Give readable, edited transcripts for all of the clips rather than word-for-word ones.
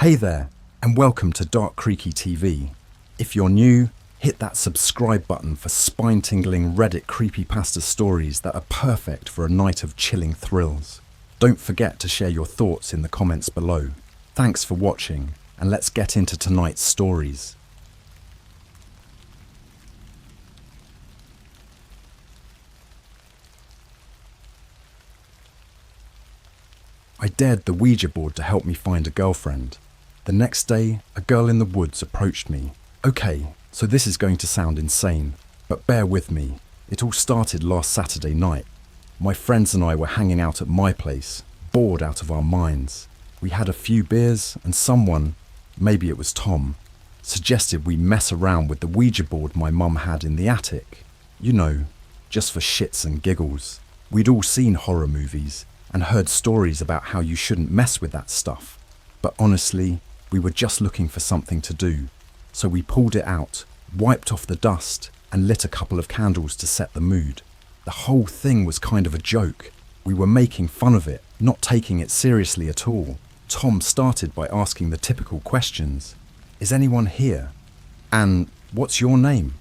Hey there, and welcome to Dark Creaky TV. If you're new, hit that subscribe button for spine-tingling Reddit creepypasta stories that are perfect for a night of chilling thrills. Don't forget to share your thoughts in the comments below. Thanks for watching, and let's get into tonight's stories. I dared the Ouija board to help me find a girlfriend. The next day, a girl in the woods approached me. Okay, so this is going to sound insane, but bear with me. It all started last Saturday night. My friends and I were hanging out at my place, bored out of our minds. We had a few beers and someone, maybe it was Tom, suggested we mess around with the Ouija board my mum had in the attic. You know, just for shits and giggles. We'd all seen horror movies and heard stories about how you shouldn't mess with that stuff. But honestly, we were just looking for something to do. So we pulled it out, wiped off the dust, and lit a couple of candles to set the mood. The whole thing was kind of a joke. We were making fun of it, not taking it seriously at all. Tom started by asking the typical questions. Is anyone here? And what's your name?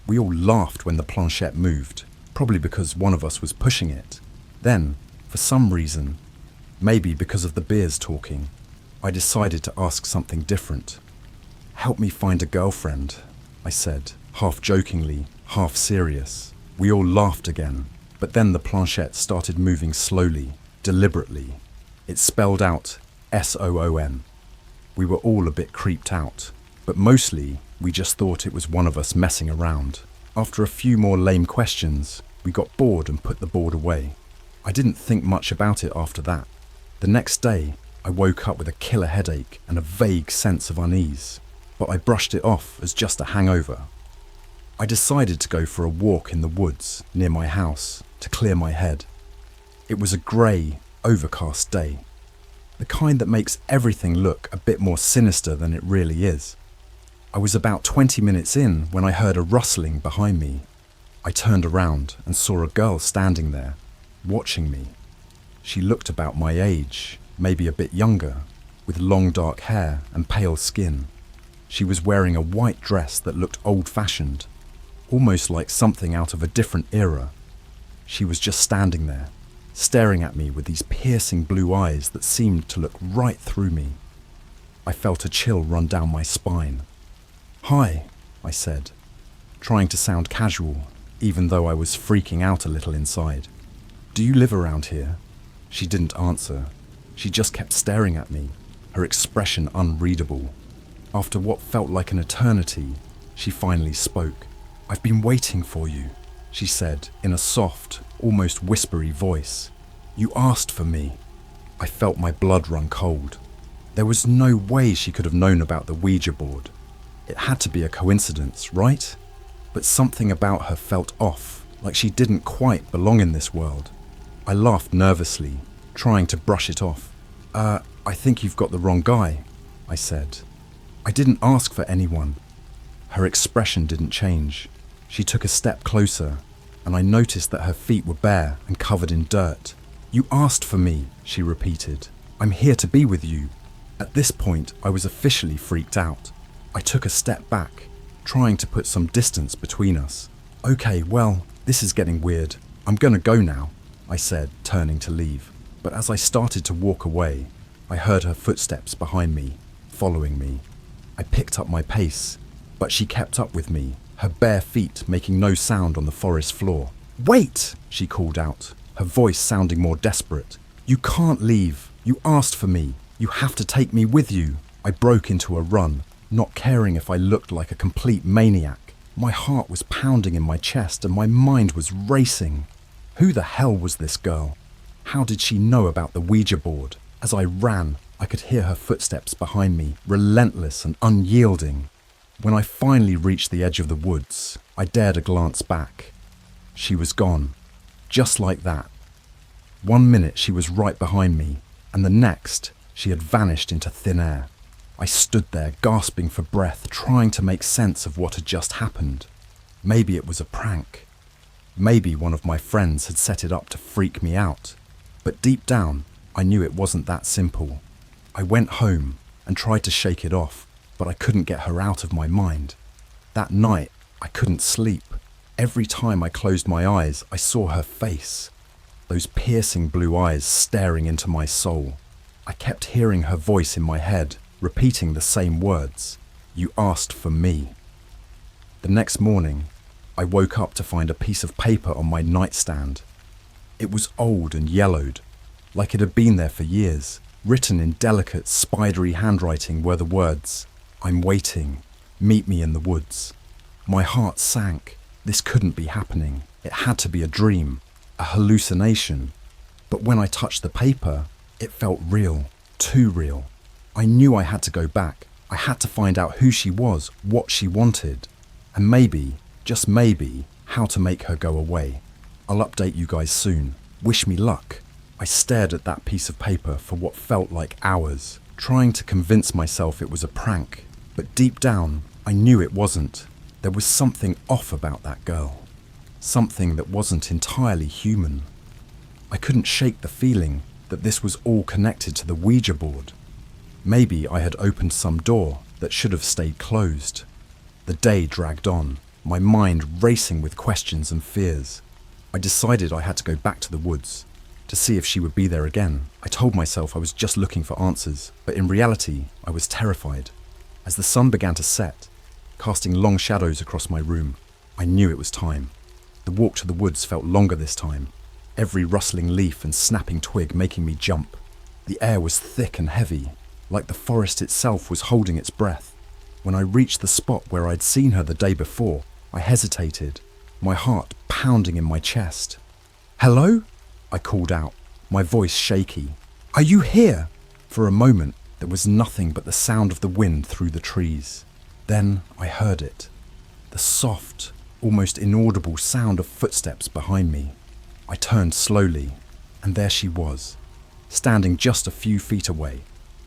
We all laughed when the planchette moved, probably because one of us was pushing it. Then, for some reason, maybe because of the beers talking, I decided to ask something different. Help me find a girlfriend, I said, half jokingly, half serious. We all laughed again, but then the planchette started moving slowly, deliberately. It spelled out S-O-O-N. We were all a bit creeped out, but mostly we just thought it was one of us messing around. After a few more lame questions, we got bored and put the board away. I didn't think much about it after that. The next day, I woke up with a killer headache and a vague sense of unease, but I brushed it off as just a hangover. I decided to go for a walk in the woods near my house to clear my head. It was a grey, overcast day, the kind that makes everything look a bit more sinister than it really is. I was about 20 minutes in when I heard a rustling behind me. I turned around and saw a girl standing there, watching me. She looked about my age, maybe a bit younger, with long dark hair and pale skin. She was wearing a white dress that looked old-fashioned, almost like something out of a different era. She was just standing there, staring at me with these piercing blue eyes that seemed to look right through me. I felt a chill run down my spine. "Hi," I said, trying to sound casual, even though I was freaking out a little inside. "Do you live around here?" She didn't answer. She just kept staring at me, her expression unreadable. After what felt like an eternity, she finally spoke. "I've been waiting for you," she said in a soft, almost whispery voice. "You asked for me." I felt my blood run cold. There was no way she could have known about the Ouija board. It had to be a coincidence, right? But something about her felt off, like she didn't quite belong in this world. I laughed nervously, trying to brush it off. I think you've got the wrong guy," I said. "I didn't ask for anyone." Her expression didn't change. She took a step closer, and I noticed that her feet were bare and covered in dirt. "You asked for me," she repeated. "I'm here to be with you." At this point, I was officially freaked out. I took a step back, trying to put some distance between us. "Okay, well, this is getting weird. I'm gonna go now," I said, turning to leave. But as I started to walk away, I heard her footsteps behind me, following me. I picked up my pace, but she kept up with me, her bare feet making no sound on the forest floor. "Wait!" she called out, her voice sounding more desperate. "You can't leave. You asked for me. You have to take me with you." I broke into a run, not caring if I looked like a complete maniac. My heart was pounding in my chest and my mind was racing. Who the hell was this girl? How did she know about the Ouija board? As I ran, I could hear her footsteps behind me, relentless and unyielding. When I finally reached the edge of the woods, I dared a glance back. She was gone, just like that. 1 minute she was right behind me, and the next she had vanished into thin air. I stood there gasping for breath, trying to make sense of what had just happened. Maybe it was a prank. Maybe one of my friends had set it up to freak me out. But deep down, I knew it wasn't that simple. I went home, and tried to shake it off, but I couldn't get her out of my mind. That night, I couldn't sleep. Every time I closed my eyes, I saw her face. Those piercing blue eyes staring into my soul. I kept hearing her voice in my head, repeating the same words. "You asked for me." The next morning, I woke up to find a piece of paper on my nightstand. It was old and yellowed, like it had been there for years. Written in delicate, spidery handwriting were the words, "I'm waiting. Meet me in the woods." My heart sank. This couldn't be happening. It had to be a dream, a hallucination. But when I touched the paper, it felt real, too real. I knew I had to go back. I had to find out who she was, what she wanted, and maybe, just maybe, how to make her go away. I'll update you guys soon. Wish me luck. I stared at that piece of paper for what felt like hours, trying to convince myself it was a prank. But deep down, I knew it wasn't. There was something off about that girl. Something that wasn't entirely human. I couldn't shake the feeling that this was all connected to the Ouija board. Maybe I had opened some door that should have stayed closed. The day dragged on, my mind racing with questions and fears. I decided I had to go back to the woods to see if she would be there again. I told myself I was just looking for answers, but in reality, I was terrified. As the sun began to set, casting long shadows across my room, I knew it was time. The walk to the woods felt longer this time, every rustling leaf and snapping twig making me jump. The air was thick and heavy, like the forest itself was holding its breath. When I reached the spot where I'd seen her the day before, I hesitated, my heart pounding in my chest. "Hello?" I called out, my voice shaky. "Are you here?" For a moment, there was nothing but the sound of the wind through the trees. Then I heard it, the soft, almost inaudible sound of footsteps behind me. I turned slowly, and there she was, standing just a few feet away,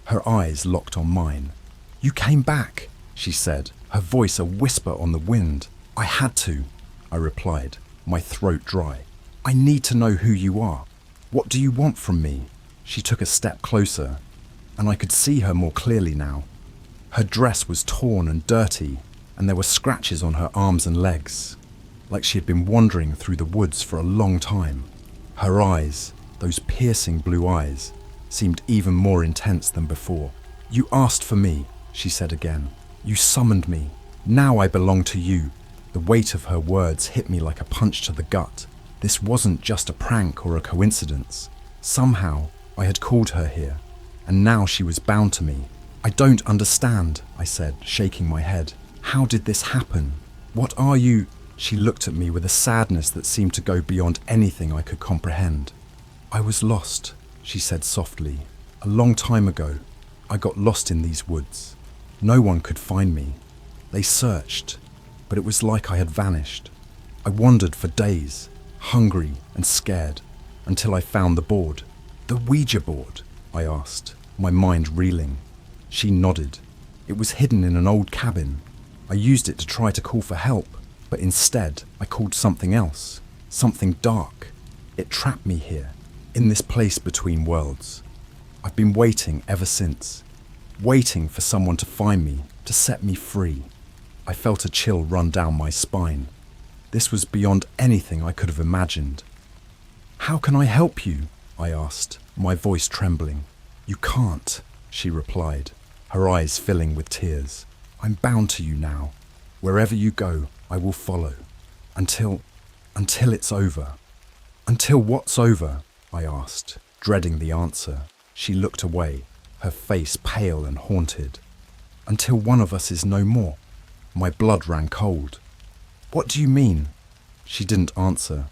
her eyes locked on mine. "You came back," she said, her voice a whisper on the wind. "I had to," I replied, my throat dry. "I need to know who you are. What do you want from me?" She took a step closer, and I could see her more clearly now. Her dress was torn and dirty, and there were scratches on her arms and legs, like she had been wandering through the woods for a long time. Her eyes, those piercing blue eyes, seemed even more intense than before. "You asked for me," she said again. "You summoned me. Now I belong to you." The weight of her words hit me like a punch to the gut. This wasn't just a prank or a coincidence. Somehow, I had called her here, and now she was bound to me. "I don't understand," I said, shaking my head. "How did this happen? What are you?" She looked at me with a sadness that seemed to go beyond anything I could comprehend. "I was lost," she said softly. "A long time ago, I got lost in these woods. No one could find me. They searched, but it was like I had vanished. I wandered for days, hungry and scared, until I found the board." "The Ouija board?" I asked, my mind reeling. She nodded. "It was hidden in an old cabin. I used it to try to call for help, but instead I called something else, something dark. It trapped me here, in this place between worlds. I've been waiting ever since, waiting for someone to find me, to set me free." I felt a chill run down my spine. This was beyond anything I could have imagined. "How can I help you?" I asked, my voice trembling. "You can't," she replied, her eyes filling with tears. "I'm bound to you now. Wherever you go, I will follow. Until it's over." "Until what's over?" I asked, dreading the answer. She looked away, her face pale and haunted. "Until one of us is no more." My blood ran cold. "What do you mean?" She didn't answer.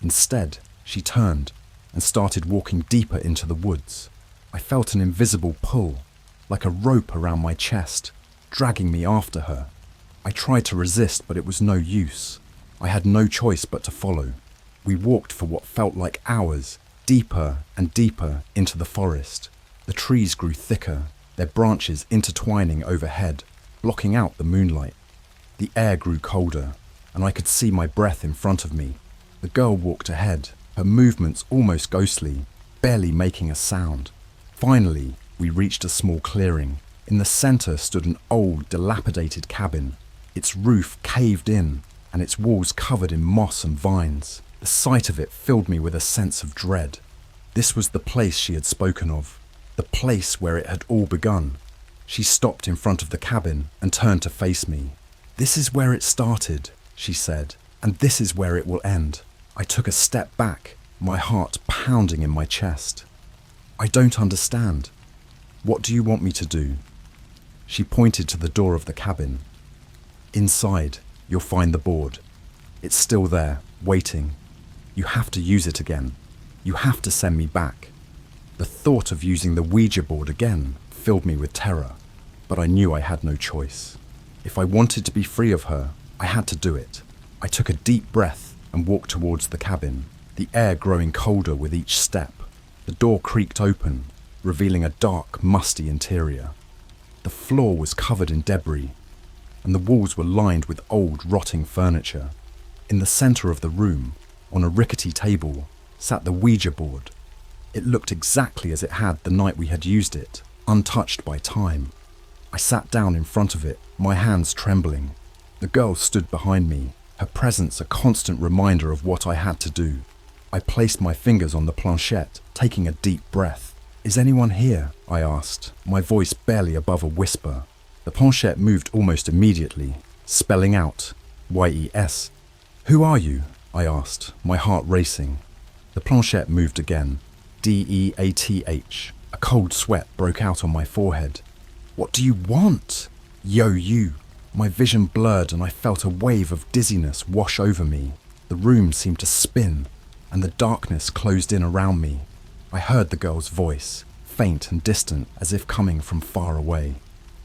Instead, she turned and started walking deeper into the woods. I felt an invisible pull, like a rope around my chest, dragging me after her. I tried to resist, but it was no use. I had no choice but to follow. We walked for what felt like hours, deeper and deeper into the forest. The trees grew thicker, their branches intertwining overhead, blocking out the moonlight. The air grew colder, and I could see my breath in front of me. The girl walked ahead, her movements almost ghostly, barely making a sound. Finally, we reached a small clearing. In the center stood an old, dilapidated cabin, its roof caved in and its walls covered in moss and vines. The sight of it filled me with a sense of dread. This was the place she had spoken of, the place where it had all begun. She stopped in front of the cabin and turned to face me. "This is where it started," she said, "and this is where it will end." I took a step back, my heart pounding in my chest. "I don't understand. What do you want me to do?" She pointed to the door of the cabin. "Inside, you'll find the board. It's still there, waiting. You have to use it again. You have to send me back." The thought of using the Ouija board again filled me with terror, but I knew I had no choice. If I wanted to be free of her, I had to do it. I took a deep breath and walked towards the cabin, the air growing colder with each step. The door creaked open, revealing a dark, musty interior. The floor was covered in debris, and the walls were lined with old, rotting furniture. In the center of the room, on a rickety table, sat the Ouija board. It looked exactly as it had the night we had used it, untouched by time. I sat down in front of it, my hands trembling. The girl stood behind me, her presence a constant reminder of what I had to do. I placed my fingers on the planchette, taking a deep breath. "Is anyone here?" I asked, my voice barely above a whisper. The planchette moved almost immediately, spelling out YES. "Who are you?" I asked, my heart racing. The planchette moved again, DEATH. A cold sweat broke out on my forehead. "What do you want?" "Yo, you." My vision blurred and I felt a wave of dizziness wash over me. The room seemed to spin, and the darkness closed in around me. I heard the girl's voice, faint and distant as if coming from far away.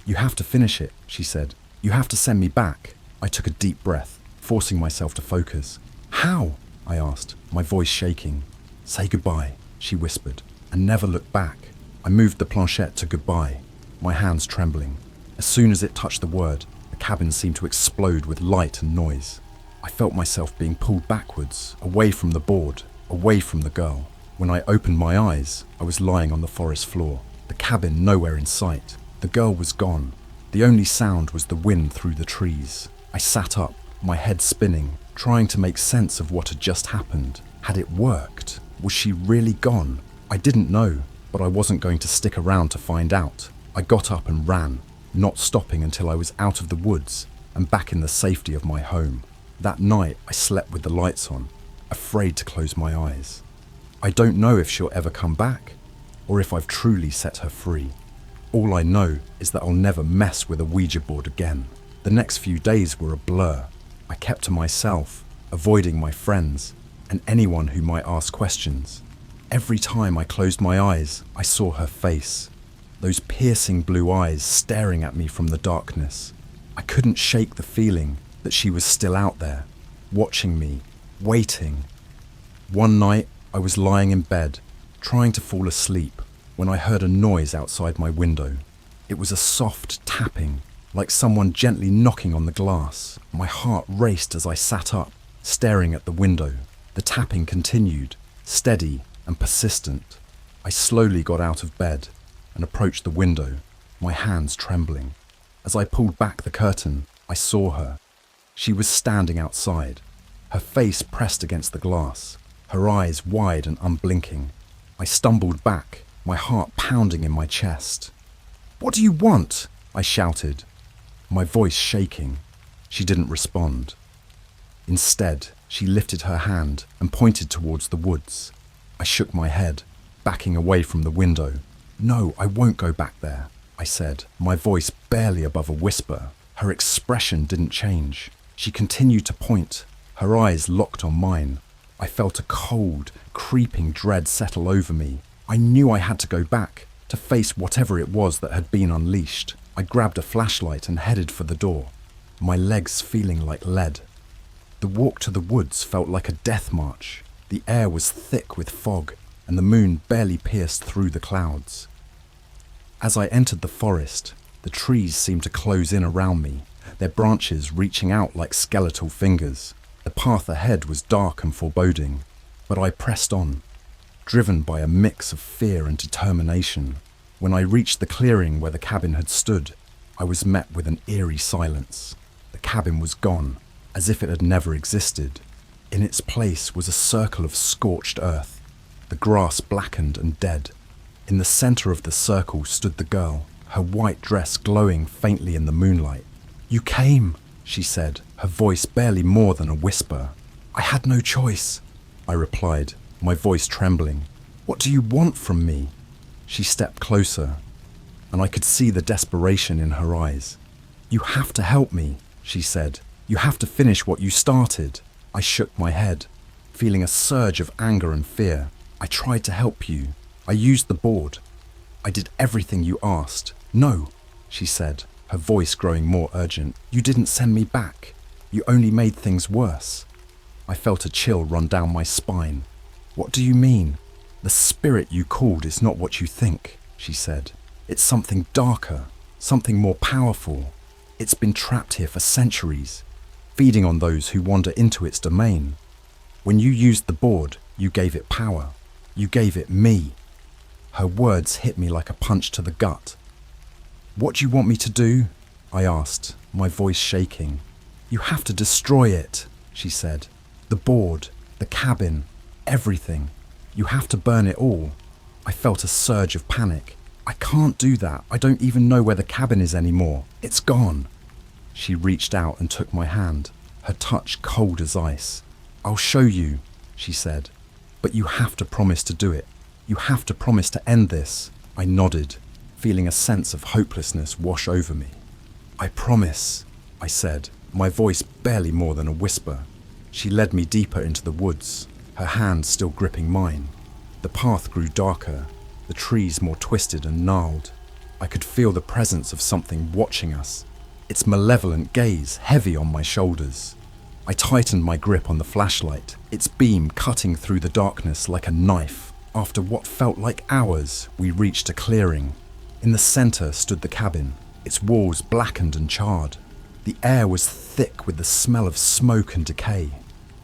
"You have to finish it," she said. "You have to send me back." I took a deep breath, forcing myself to focus. "How?" I asked, my voice shaking. "Say goodbye," she whispered, "and never look back." I moved the planchette to goodbye, my hands trembling. As soon as it touched the word, the cabin seemed to explode with light and noise. I felt myself being pulled backwards, away from the board, away from the girl. When I opened my eyes, I was lying on the forest floor, the cabin nowhere in sight. The girl was gone. The only sound was the wind through the trees. I sat up, my head spinning, trying to make sense of what had just happened. Had it worked? Was she really gone? I didn't know, but I wasn't going to stick around to find out. I got up and ran, not stopping until I was out of the woods and back in the safety of my home. That night, I slept with the lights on, afraid to close my eyes. I don't know if she'll ever come back, or if I've truly set her free. All I know is that I'll never mess with a Ouija board again. The next few days were a blur. I kept to myself, avoiding my friends and anyone who might ask questions. Every time I closed my eyes, I saw her face, those piercing blue eyes staring at me from the darkness. I couldn't shake the feeling that she was still out there, watching me, waiting. One night, I was lying in bed, trying to fall asleep, when I heard a noise outside my window. It was a soft tapping, like someone gently knocking on the glass. My heart raced as I sat up, staring at the window. The tapping continued, steady and persistent. I slowly got out of bed and approached the window, my hands trembling. As I pulled back the curtain, I saw her. She was standing outside, her face pressed against the glass, her eyes wide and unblinking. I stumbled back, my heart pounding in my chest. "What do you want?" I shouted, my voice shaking. She didn't respond. Instead, she lifted her hand and pointed towards the woods. I shook my head, backing away from the window. "No, I won't go back there," I said, my voice barely above a whisper. Her expression didn't change. She continued to point, her eyes locked on mine. I felt a cold, creeping dread settle over me. I knew I had to go back, to face whatever it was that had been unleashed. I grabbed a flashlight and headed for the door, my legs feeling like lead. The walk to the woods felt like a death march. The air was thick with fog, and the moon barely pierced through the clouds. As I entered the forest, the trees seemed to close in around me, their branches reaching out like skeletal fingers. The path ahead was dark and foreboding, but I pressed on, driven by a mix of fear and determination. When I reached the clearing where the cabin had stood, I was met with an eerie silence. The cabin was gone, as if it had never existed. In its place was a circle of scorched earth, the grass blackened and dead. In the center of the circle stood the girl, her white dress glowing faintly in the moonlight. "You came," she said, her voice barely more than a whisper. "I had no choice," I replied, my voice trembling. "What do you want from me?" She stepped closer, and I could see the desperation in her eyes. "You have to help me," she said. "You have to finish what you started." I shook my head, feeling a surge of anger and fear. "I tried to help you. I used the board. I did everything you asked." "No," she said, her voice growing more urgent. "You didn't send me back. You only made things worse." I felt a chill run down my spine. "What do you mean?" "The spirit you called is not what you think," she said. "It's something darker, something more powerful. It's been trapped here for centuries, feeding on those who wander into its domain. When you used the board, you gave it power. You gave it me." Her words hit me like a punch to the gut. "What do you want me to do?" I asked, my voice shaking. "You have to destroy it," she said. "The board, the cabin, everything. You have to burn it all." I felt a surge of panic. "I can't do that. I don't even know where the cabin is anymore. It's gone." She reached out and took my hand, her touch cold as ice. "I'll show you," she said. "But you have to promise to do it. You have to promise to end this." I nodded, feeling a sense of hopelessness wash over me. "I promise," I said, my voice barely more than a whisper. She led me deeper into the woods, her hand still gripping mine. The path grew darker, the trees more twisted and gnarled. I could feel the presence of something watching us, its malevolent gaze heavy on my shoulders. I tightened my grip on the flashlight, its beam cutting through the darkness like a knife. After what felt like hours, we reached a clearing. In the center stood the cabin, its walls blackened and charred. The air was thick with the smell of smoke and decay.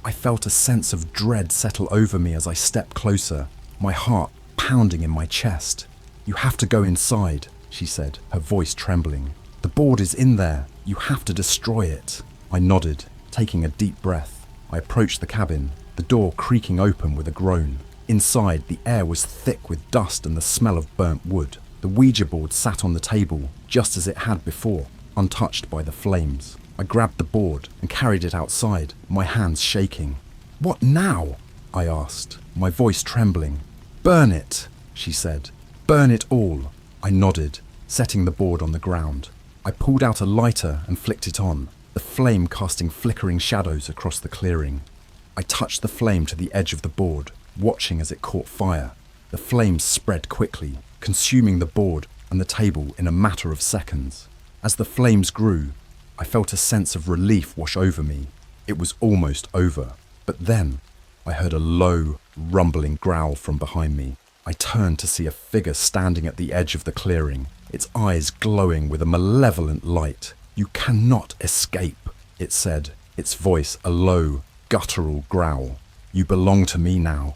I felt a sense of dread settle over me as I stepped closer, my heart pounding in my chest. "You have to go inside," she said, her voice trembling. "The board is in there. You have to destroy it." I nodded, taking a deep breath. I approached the cabin, the door creaking open with a groan. Inside, the air was thick with dust and the smell of burnt wood. The Ouija board sat on the table, just as it had before, untouched by the flames. I grabbed the board and carried it outside, my hands shaking. "What now?" I asked, my voice trembling. "Burn it," she said. "Burn it all." I nodded, setting the board on the ground. I pulled out a lighter and flicked it on, the flame casting flickering shadows across the clearing. I touched the flame to the edge of the board, watching as it caught fire. The flames spread quickly, consuming the board and the table in a matter of seconds. As the flames grew, I felt a sense of relief wash over me. It was almost over. But then, I heard a low, rumbling growl from behind me. I turned to see a figure standing at the edge of the clearing, its eyes glowing with a malevolent light. "You cannot escape," it said, its voice a low, guttural growl. "You belong to me now."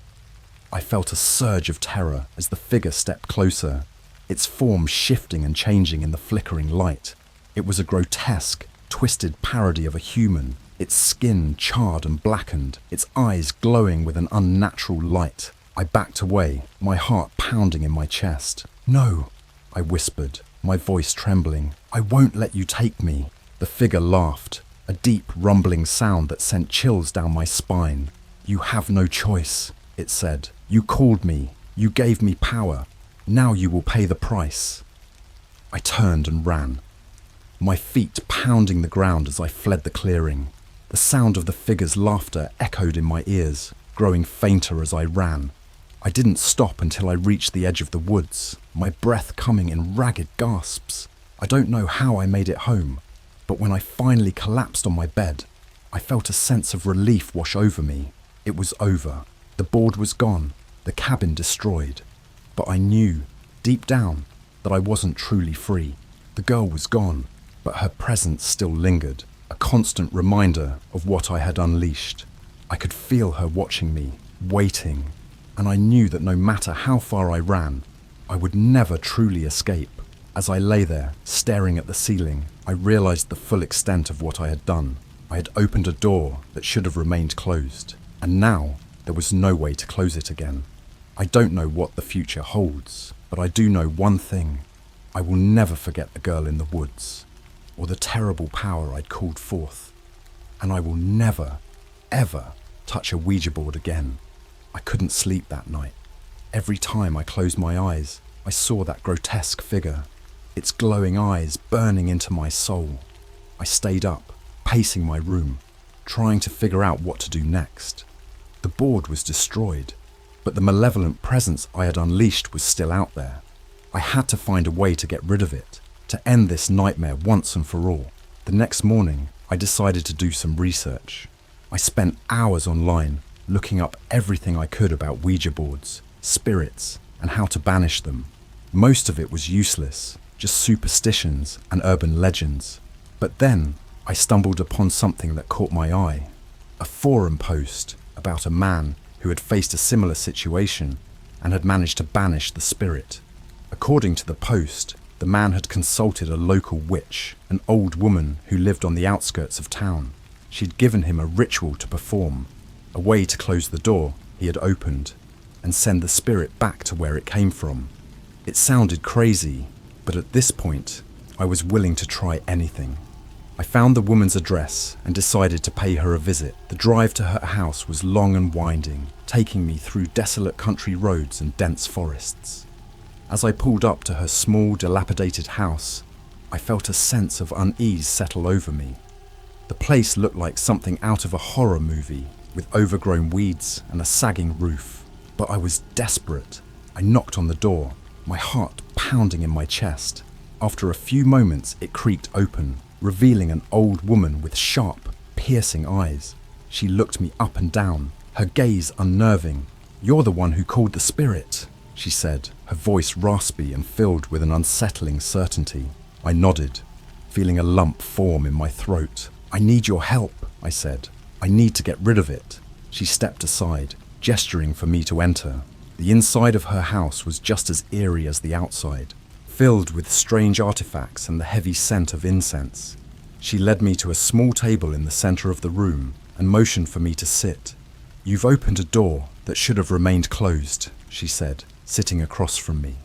I felt a surge of terror as the figure stepped closer, its form shifting and changing in the flickering light. It was a grotesque, twisted parody of a human, its skin charred and blackened, its eyes glowing with an unnatural light. I backed away, my heart pounding in my chest. "No," I whispered, my voice trembling. "I won't let you take me." The figure laughed, a deep, rumbling sound that sent chills down my spine. "You have no choice," it said. "You called me. You gave me power. Now you will pay the price." I turned and ran, my feet pounding the ground as I fled the clearing. The sound of the figure's laughter echoed in my ears, growing fainter as I ran. I didn't stop until I reached the edge of the woods, my breath coming in ragged gasps. I don't know how I made it home, but when I finally collapsed on my bed, I felt a sense of relief wash over me. It was over. The board was gone, the cabin destroyed. But I knew, deep down, that I wasn't truly free. The girl was gone, but her presence still lingered, a constant reminder of what I had unleashed. I could feel her watching me, waiting, and I knew that no matter how far I ran, I would never truly escape. As I lay there, staring at the ceiling, I realized the full extent of what I had done. I had opened a door that should have remained closed, and now there was no way to close it again. I don't know what the future holds, but I do know one thing. I will never forget the girl in the woods, or the terrible power I'd called forth. And I will never, ever touch a Ouija board again. I couldn't sleep that night. Every time I closed my eyes, I saw that grotesque figure, its glowing eyes burning into my soul. I stayed up, pacing my room, trying to figure out what to do next. The board was destroyed, but the malevolent presence I had unleashed was still out there. I had to find a way to get rid of it, to end this nightmare once and for all. The next morning, I decided to do some research. I spent hours online, looking up everything I could about Ouija boards, spirits, and how to banish them. Most of it was useless, just superstitions and urban legends. But then, I stumbled upon something that caught my eye. A forum post about a man who had faced a similar situation and had managed to banish the spirit. According to the post, the man had consulted a local witch, an old woman who lived on the outskirts of town. She'd given him a ritual to perform, a way to close the door he had opened and send the spirit back to where it came from. It sounded crazy, but at this point, I was willing to try anything. I found the woman's address and decided to pay her a visit. The drive to her house was long and winding, taking me through desolate country roads and dense forests. As I pulled up to her small, dilapidated house, I felt a sense of unease settle over me. The place looked like something out of a horror movie, with overgrown weeds and a sagging roof. But I was desperate. I knocked on the door, my heart pounding in my chest. After a few moments, it creaked open, revealing an old woman with sharp, piercing eyes. She looked me up and down, her gaze unnerving. "You're the one who called the spirit," she said, her voice raspy and filled with an unsettling certainty. I nodded, feeling a lump form in my throat. "I need your help," I said. "I need to get rid of it." She stepped aside, gesturing for me to enter. The inside of her house was just as eerie as the outside, filled with strange artifacts and the heavy scent of incense. She led me to a small table in the center of the room and motioned for me to sit. "You've opened a door that should have remained closed," she said, sitting across from me.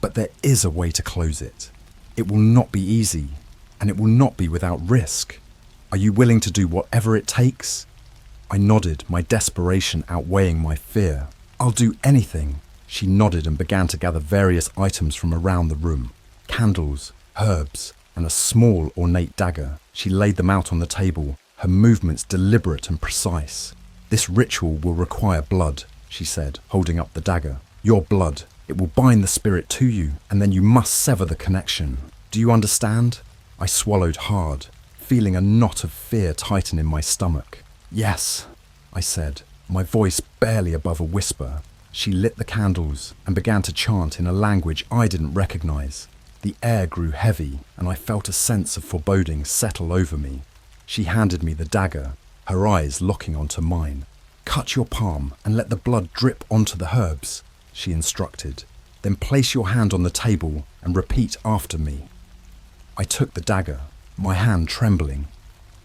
"But there is a way to close it. It will not be easy, and it will not be without risk. Are you willing to do whatever it takes?" I nodded, my desperation outweighing my fear. "I'll do anything." She nodded and began to gather various items from around the room. Candles, herbs, and a small ornate dagger. She laid them out on the table, her movements deliberate and precise. "This ritual will require blood," she said, holding up the dagger. "Your blood. It will bind the spirit to you, and then you must sever the connection. Do you understand?" I swallowed hard, feeling a knot of fear tighten in my stomach. "Yes," I said, my voice barely above a whisper. She lit the candles and began to chant in a language I didn't recognize. The air grew heavy, and I felt a sense of foreboding settle over me. She handed me the dagger, her eyes locking onto mine. "Cut your palm and let the blood drip onto the herbs," she instructed. "Then place your hand on the table and repeat after me." I took the dagger, my hand trembling.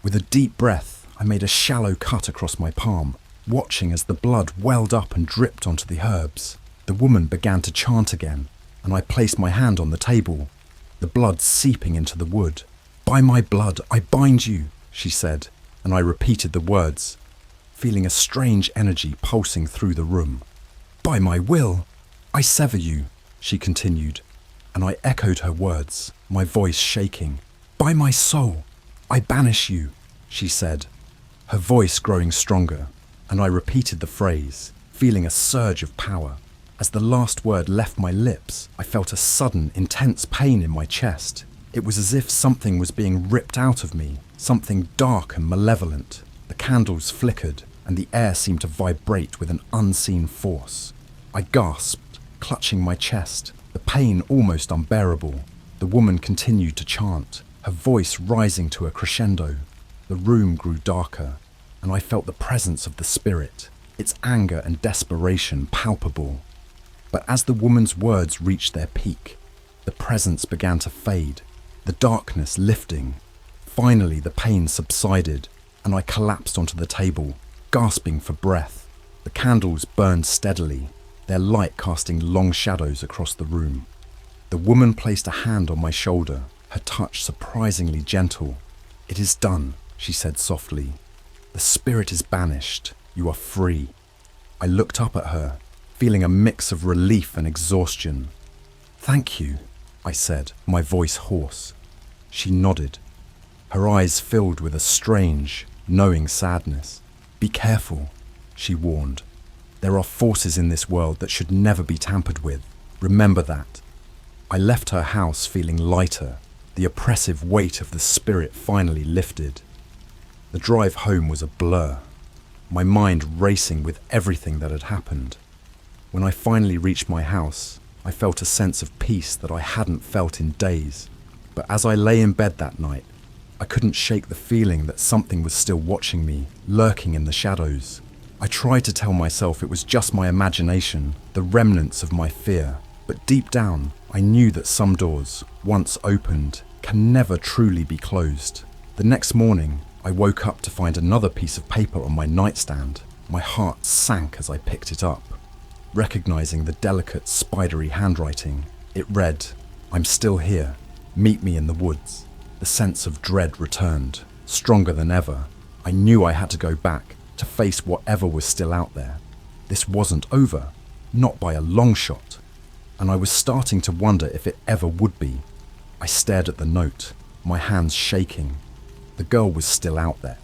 With a deep breath, I made a shallow cut across my palm, watching as the blood welled up and dripped onto the herbs. The woman began to chant again, and I placed my hand on the table, the blood seeping into the wood. "By my blood, I bind you," she said, and I repeated the words, feeling a strange energy pulsing through the room. "By my will, I sever you," she continued, and I echoed her words, my voice shaking. "By my soul, I banish you," she said, her voice growing stronger, and I repeated the phrase, feeling a surge of power. As the last word left my lips, I felt a sudden, intense pain in my chest. It was as if something was being ripped out of me, something dark and malevolent. The candles flickered, and the air seemed to vibrate with an unseen force. I gasped, clutching my chest, the pain almost unbearable. The woman continued to chant, her voice rising to a crescendo. The room grew darker, and I felt the presence of the spirit, its anger and desperation palpable. But as the woman's words reached their peak, the presence began to fade, the darkness lifting. Finally, the pain subsided, and I collapsed onto the table, gasping for breath. The candles burned steadily, their light casting long shadows across the room. The woman placed a hand on my shoulder, her touch surprisingly gentle. "It is done," she said softly. "The spirit is banished. You are free." I looked up at her, feeling a mix of relief and exhaustion. "Thank you," I said, my voice hoarse. She nodded. Her eyes filled with a strange, knowing sadness. "Be careful," she warned. "There are forces in this world that should never be tampered with. Remember that." I left her house feeling lighter, the oppressive weight of the spirit finally lifted. The drive home was a blur, my mind racing with everything that had happened. When I finally reached my house, I felt a sense of peace that I hadn't felt in days. But as I lay in bed that night, I couldn't shake the feeling that something was still watching me, lurking in the shadows. I tried to tell myself it was just my imagination, the remnants of my fear. But deep down, I knew that some doors, once opened, can never truly be closed. The next morning, I woke up to find another piece of paper on my nightstand. My heart sank as I picked it up. Recognizing the delicate, spidery handwriting, it read, "I'm still here. Meet me in the woods." The sense of dread returned, stronger than ever. I knew I had to go back, to face whatever was still out there. This wasn't over, not by a long shot, and I was starting to wonder if it ever would be. I stared at the note, my hands shaking. The girl was still out there,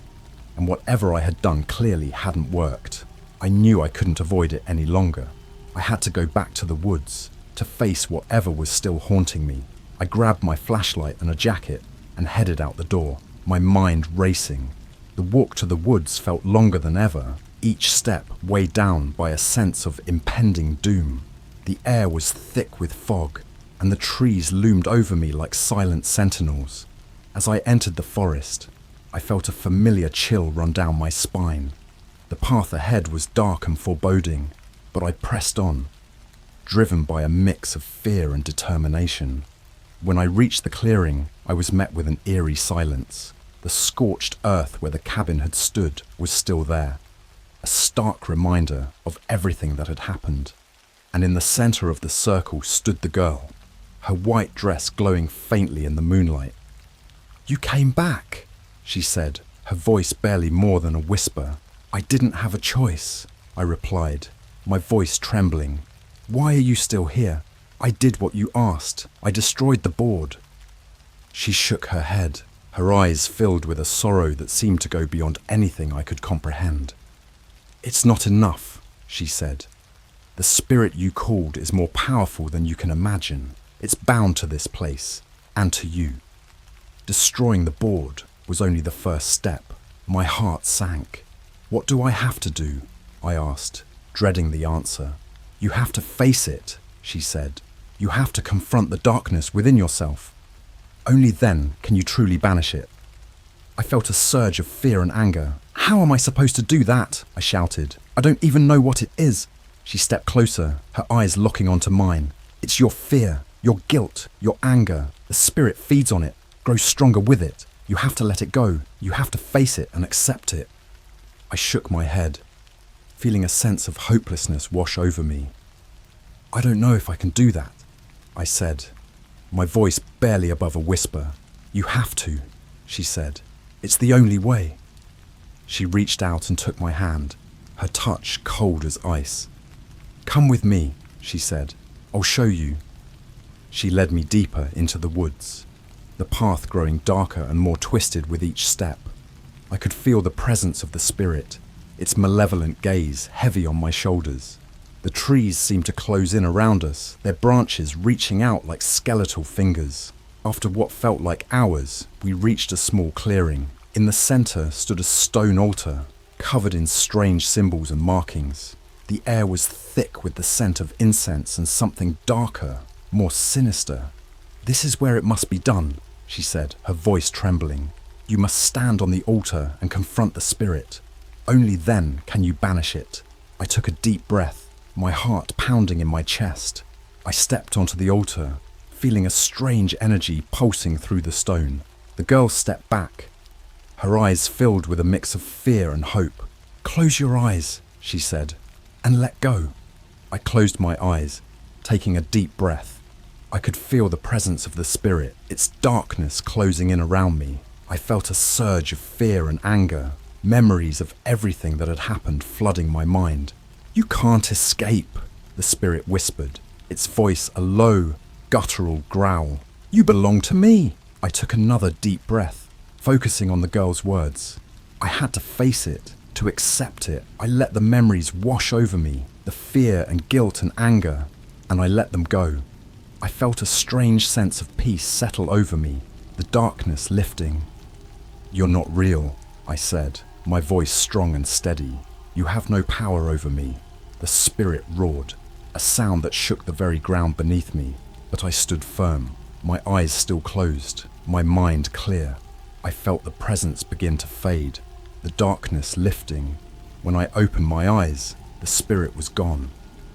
and whatever I had done clearly hadn't worked. I knew I couldn't avoid it any longer. I had to go back to the woods, to face whatever was still haunting me. I grabbed my flashlight and a jacket and headed out the door, my mind racing. The walk to the woods felt longer than ever, each step weighed down by a sense of impending doom. The air was thick with fog, and the trees loomed over me like silent sentinels. As I entered the forest, I felt a familiar chill run down my spine. The path ahead was dark and foreboding, but I pressed on, driven by a mix of fear and determination. When I reached the clearing, I was met with an eerie silence. The scorched earth where the cabin had stood was still there, a stark reminder of everything that had happened. And in the center of the circle stood the girl, her white dress glowing faintly in the moonlight. "You came back," she said, her voice barely more than a whisper. "I didn't have a choice," I replied, my voice trembling. "Why are you still here? I did what you asked. I destroyed the board." She shook her head, her eyes filled with a sorrow that seemed to go beyond anything I could comprehend. "It's not enough," she said. "The spirit you called is more powerful than you can imagine. It's bound to this place, and to you. Destroying the board was only the first step." My heart sank. "What do I have to do?" I asked, dreading the answer. "You have to face it," she said. "You have to confront the darkness within yourself. Only then can you truly banish it." I felt a surge of fear and anger. "How am I supposed to do that?" I shouted. "I don't even know what it is." She stepped closer, her eyes locking onto mine. "It's your fear, your guilt, your anger. The spirit feeds on it, grows stronger with it. You have to let it go. You have to face it and accept it." I shook my head, feeling a sense of hopelessness wash over me. "I don't know if I can do that," I said, my voice barely above a whisper. "You have to," she said. "It's the only way." She reached out and took my hand, her touch cold as ice. "Come with me," she said. "I'll show you." She led me deeper into the woods, the path growing darker and more twisted with each step. I could feel the presence of the spirit, its malevolent gaze heavy on my shoulders. The trees seemed to close in around us, their branches reaching out like skeletal fingers. After what felt like hours, we reached a small clearing. In the center stood a stone altar, covered in strange symbols and markings. The air was thick with the scent of incense and something darker, more sinister. "This is where it must be done," she said, her voice trembling. "You must stand on the altar and confront the spirit. Only then can you banish it." I took a deep breath, my heart pounding in my chest. I stepped onto the altar, feeling a strange energy pulsing through the stone. The girl stepped back, her eyes filled with a mix of fear and hope. "Close your eyes," she said, "and let go." I closed my eyes, taking a deep breath. I could feel the presence of the spirit, its darkness closing in around me. I felt a surge of fear and anger, memories of everything that had happened flooding my mind. "You can't escape," the spirit whispered, its voice a low, guttural growl. "You belong to me." I took another deep breath, focusing on the girl's words. I had to face it, to accept it. I let the memories wash over me, the fear and guilt and anger, and I let them go. I felt a strange sense of peace settle over me, the darkness lifting. "You're not real," I said, my voice strong and steady. "You have no power over me." The spirit roared, a sound that shook the very ground beneath me, but I stood firm, my eyes still closed, my mind clear. I felt the presence begin to fade, the darkness lifting. When I opened my eyes, the spirit was gone.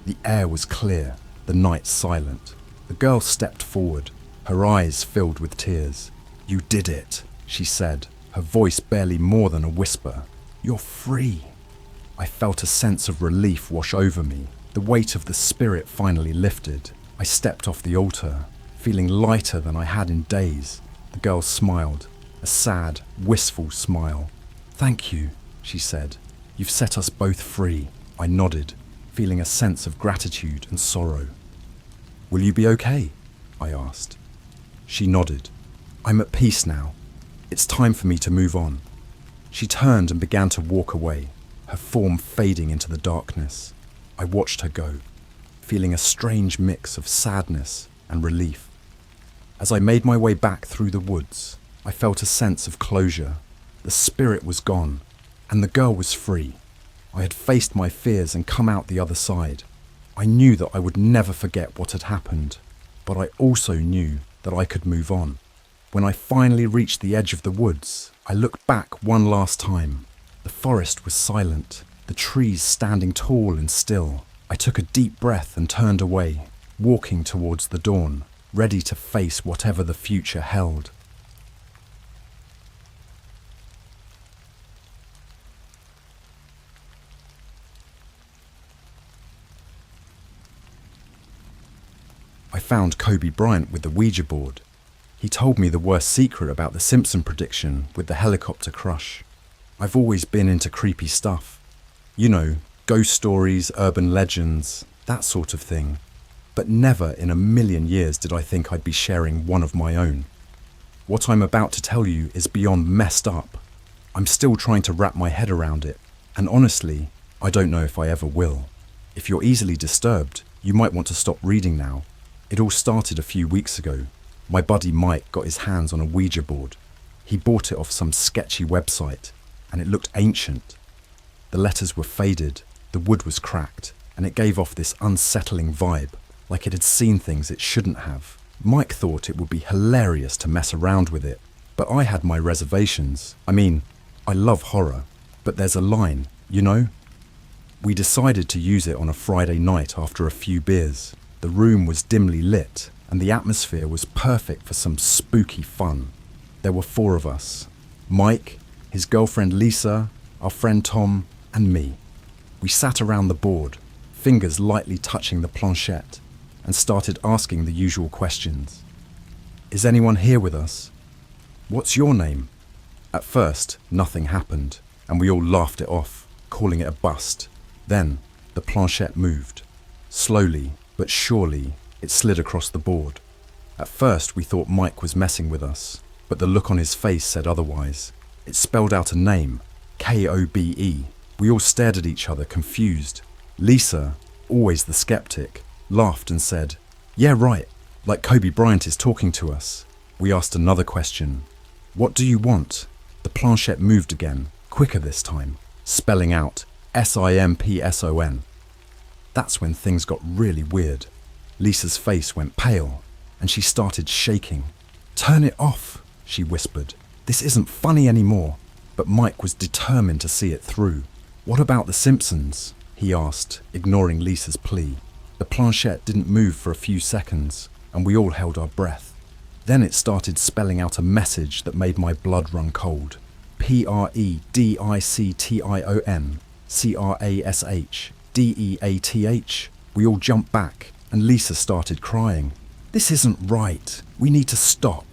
The air was clear, the night silent. The girl stepped forward, her eyes filled with tears. "You did it," she said, her voice barely more than a whisper. "You're free." I felt a sense of relief wash over me. The weight of the spirit finally lifted. I stepped off the altar, feeling lighter than I had in days. The girl smiled, a sad, wistful smile. "Thank you," she said. "You've set us both free." I nodded, feeling a sense of gratitude and sorrow. "Will you be okay?" I asked. She nodded. "I'm at peace now. It's time for me to move on." She turned and began to walk away, her form fading into the darkness. I watched her go, feeling a strange mix of sadness and relief. As I made my way back through the woods, I felt a sense of closure. The spirit was gone, and the girl was free. I had faced my fears and come out the other side. I knew that I would never forget what had happened, but I also knew that I could move on. When I finally reached the edge of the woods, I looked back one last time. The forest was silent, the trees standing tall and still. I took a deep breath and turned away, walking towards the dawn, ready to face whatever the future held. I found Kobe Bryant with the Ouija board. He told me the worst secret about the Simpson prediction with the helicopter crush. I've always been into creepy stuff. You know, ghost stories, urban legends, that sort of thing. But never in a million years did I think I'd be sharing one of my own. What I'm about to tell you is beyond messed up. I'm still trying to wrap my head around it, and honestly, I don't know if I ever will. If you're easily disturbed, you might want to stop reading now. It all started a few weeks ago. My buddy Mike got his hands on a Ouija board. He bought it off some sketchy website, and it looked ancient. The letters were faded, the wood was cracked, and it gave off this unsettling vibe, like it had seen things it shouldn't have. Mike thought it would be hilarious to mess around with it, but I had my reservations. I mean, I love horror, but there's a line, you know? We decided to use it on a Friday night after a few beers. The room was dimly lit, and the atmosphere was perfect for some spooky fun. There were 4 of us: Mike, his girlfriend Lisa, our friend Tom, and me. We sat around the board, fingers lightly touching the planchette, and started asking the usual questions. "Is anyone here with us? What's your name?" At first, nothing happened, and we all laughed it off, calling it a bust. Then, the planchette moved. Slowly, but surely, it slid across the board. At first, we thought Mike was messing with us, but the look on his face said otherwise. It spelled out a name, Kobe. We all stared at each other, confused. Lisa, always the skeptic, laughed and said, "Yeah, right, like Kobe Bryant is talking to us." We asked another question. "What do you want?" The planchette moved again, quicker this time, spelling out Simpson. That's when things got really weird. Lisa's face went pale, and she started shaking. "Turn it off," she whispered. "This isn't funny anymore." But Mike was determined to see it through. "What about the Simpsons?" he asked, ignoring Lisa's plea. The planchette didn't move for a few seconds, and we all held our breath. Then it started spelling out a message that made my blood run cold. PREDICTION, CRASHDEATH. We all jumped back, and Lisa started crying. This isn't right. We need to stop.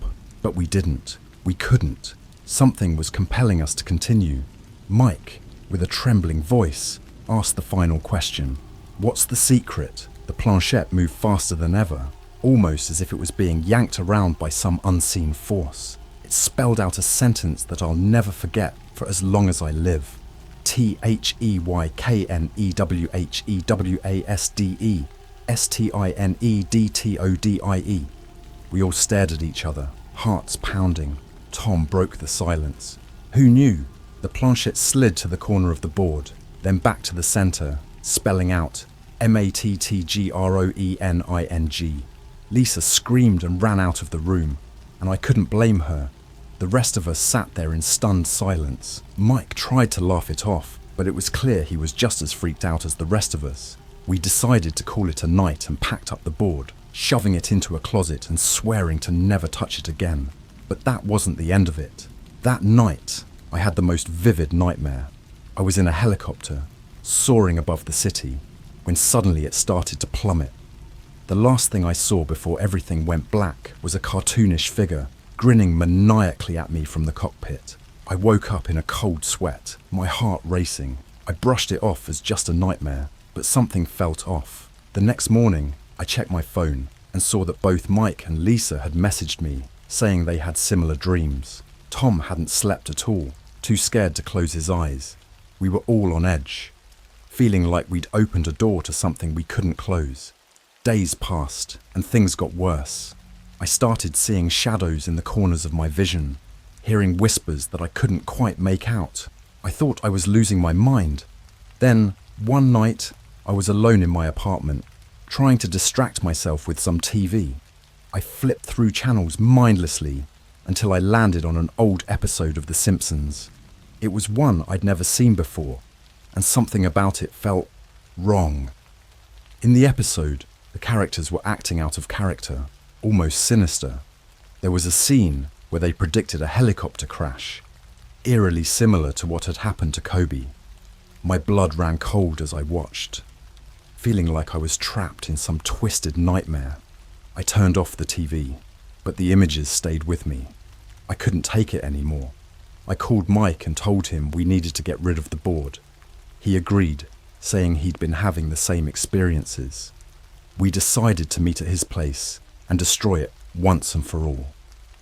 But we didn't. We couldn't. Something was compelling us to continue. Mike, with a trembling voice, asked the final question. What's the secret? The planchette moved faster than ever, almost as if it was being yanked around by some unseen force. It spelled out a sentence that I'll never forget for as long as I live. THEYKNEWHEWASDE We all stared at each other, hearts pounding. Tom broke the silence. Who knew? The planchette slid to the corner of the board, then back to the center, spelling out MATTGROENING. Lisa screamed and ran out of the room, and I couldn't blame her. The rest of us sat there in stunned silence. Mike tried to laugh it off, but it was clear he was just as freaked out as the rest of us. We decided to call it a night and packed up the board, shoving it into a closet and swearing to never touch it again. But that wasn't the end of it. That night, I had the most vivid nightmare. I was in a helicopter, soaring above the city, when suddenly it started to plummet. The last thing I saw before everything went black was a cartoonish figure, grinning maniacally at me from the cockpit. I woke up in a cold sweat, my heart racing. I brushed it off as just a nightmare, but something felt off. The next morning, I checked my phone and saw that both Mike and Lisa had messaged me, saying they had similar dreams. Tom hadn't slept at all, too scared to close his eyes. We were all on edge, feeling like we'd opened a door to something we couldn't close. Days passed, and things got worse. I started seeing shadows in the corners of my vision, hearing whispers that I couldn't quite make out. I thought I was losing my mind. Then, one night, I was alone in my apartment, trying to distract myself with some TV. I flipped through channels mindlessly until I landed on an old episode of The Simpsons. It was one I'd never seen before, and something about it felt wrong. In the episode, the characters were acting out of character, almost sinister. There was a scene where they predicted a helicopter crash, eerily similar to what had happened to Kobe. My blood ran cold as I watched, feeling like I was trapped in some twisted nightmare. I turned off the TV, but the images stayed with me. I couldn't take it anymore. I called Mike and told him we needed to get rid of the board. He agreed, saying he'd been having the same experiences. We decided to meet at his place and destroy it once and for all.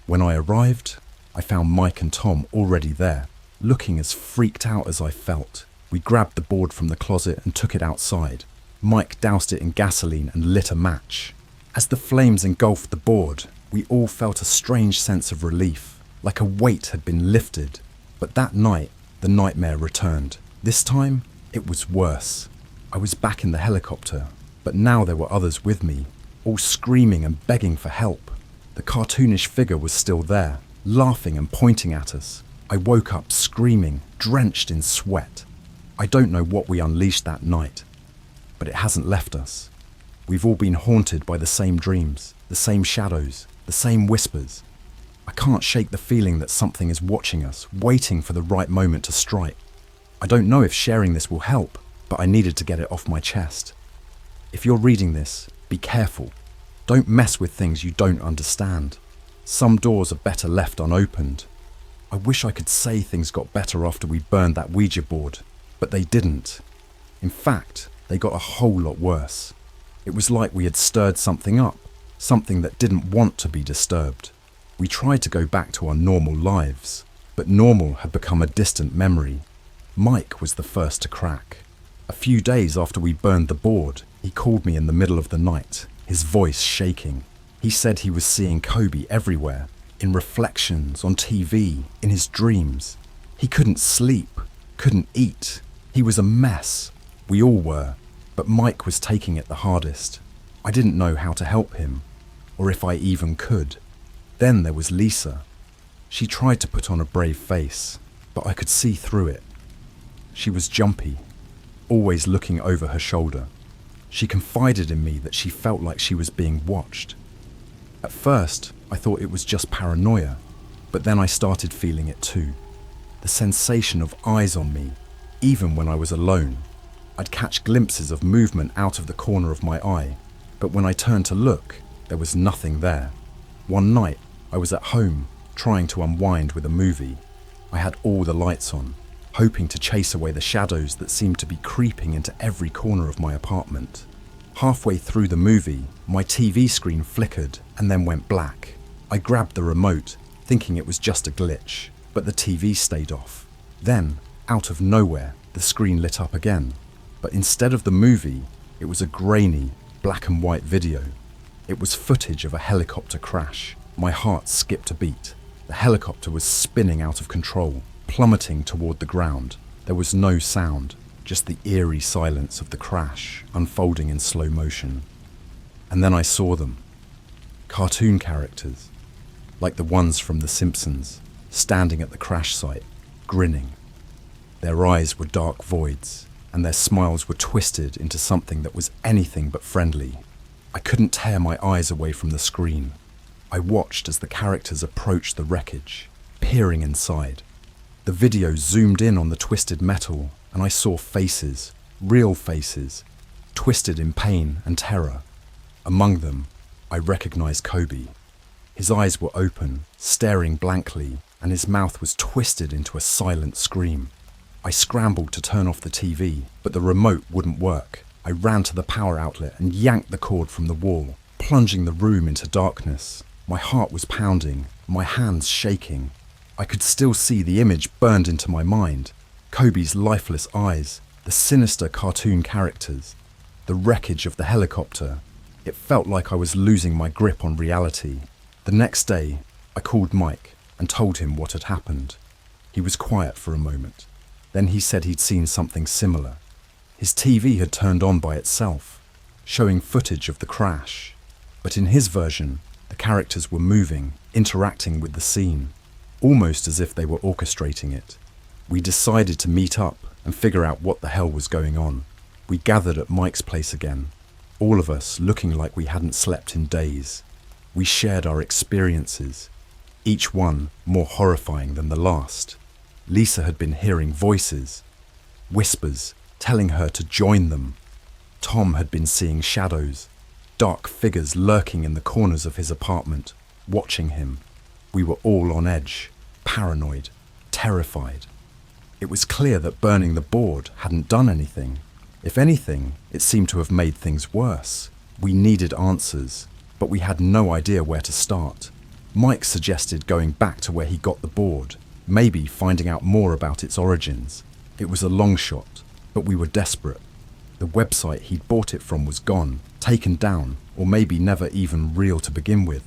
When I arrived, I found Mike and Tom already there, looking as freaked out as I felt. We grabbed the board from the closet and took it outside. Mike doused it in gasoline and lit a match. As the flames engulfed the board, we all felt a strange sense of relief, like a weight had been lifted. But that night, the nightmare returned. This time, it was worse. I was back in the helicopter, but now there were others with me, all screaming and begging for help. The cartoonish figure was still there, laughing and pointing at us. I woke up screaming, drenched in sweat. I don't know what we unleashed that night, but it hasn't left us. We've all been haunted by the same dreams, the same shadows, the same whispers. I can't shake the feeling that something is watching us, waiting for the right moment to strike. I don't know if sharing this will help, but I needed to get it off my chest. If you're reading this, be careful. Don't mess with things you don't understand. Some doors are better left unopened. I wish I could say things got better after we burned that Ouija board, but they didn't. In fact, they got a whole lot worse. It was like we had stirred something up, something that didn't want to be disturbed. We tried to go back to our normal lives, but normal had become a distant memory. Mike was the first to crack. A few days after we burned the board, he called me in the middle of the night, his voice shaking. He said he was seeing Kobe everywhere, in reflections, on TV, in his dreams. He couldn't sleep, couldn't eat. He was a mess. We all were, but Mike was taking it the hardest. I didn't know how to help him, or if I even could. Then there was Lisa. She tried to put on a brave face, but I could see through it. She was jumpy, always looking over her shoulder. She confided in me that she felt like she was being watched. At first, I thought it was just paranoia, but then I started feeling it too. The sensation of eyes on me, even when I was alone. I'd catch glimpses of movement out of the corner of my eye, but when I turned to look, there was nothing there. One night, I was at home, trying to unwind with a movie. I had all the lights on, hoping to chase away the shadows that seemed to be creeping into every corner of my apartment. Halfway through the movie, my TV screen flickered and then went black. I grabbed the remote, thinking it was just a glitch, but the TV stayed off. Then, out of nowhere, the screen lit up again. But instead of the movie, it was a grainy, black and white video. It was footage of a helicopter crash. My heart skipped a beat. The helicopter was spinning out of control, plummeting toward the ground. There was no sound, just the eerie silence of the crash unfolding in slow motion. And then I saw them. Cartoon characters, like the ones from The Simpsons, standing at the crash site, grinning. Their eyes were dark voids, and their smiles were twisted into something that was anything but friendly. I couldn't tear my eyes away from the screen. I watched as the characters approached the wreckage, peering inside. The video zoomed in on the twisted metal, and I saw faces, real faces, twisted in pain and terror. Among them, I recognized Kobe. His eyes were open, staring blankly, and his mouth was twisted into a silent scream. I scrambled to turn off the TV, but the remote wouldn't work. I ran to the power outlet and yanked the cord from the wall, plunging the room into darkness. My heart was pounding, my hands shaking. I could still see the image burned into my mind. Kobe's lifeless eyes, the sinister cartoon characters, the wreckage of the helicopter. It felt like I was losing my grip on reality. The next day, I called Mike and told him what had happened. He was quiet for a moment. Then he said he'd seen something similar. His TV had turned on by itself, showing footage of the crash. But in his version, the characters were moving, interacting with the scene, almost as if they were orchestrating it. We decided to meet up and figure out what the hell was going on. We gathered at Mike's place again, all of us looking like we hadn't slept in days. We shared our experiences, each one more horrifying than the last. Lisa had been hearing voices, whispers, telling her to join them. Tom had been seeing shadows, dark figures lurking in the corners of his apartment, watching him. We were all on edge, paranoid, terrified. It was clear that burning the board hadn't done anything. If anything, it seemed to have made things worse. We needed answers, but we had no idea where to start. Mike suggested going back to where he got the board, maybe finding out more about its origins. It was a long shot, but we were desperate. The website he'd bought it from was gone, taken down, or maybe never even real to begin with.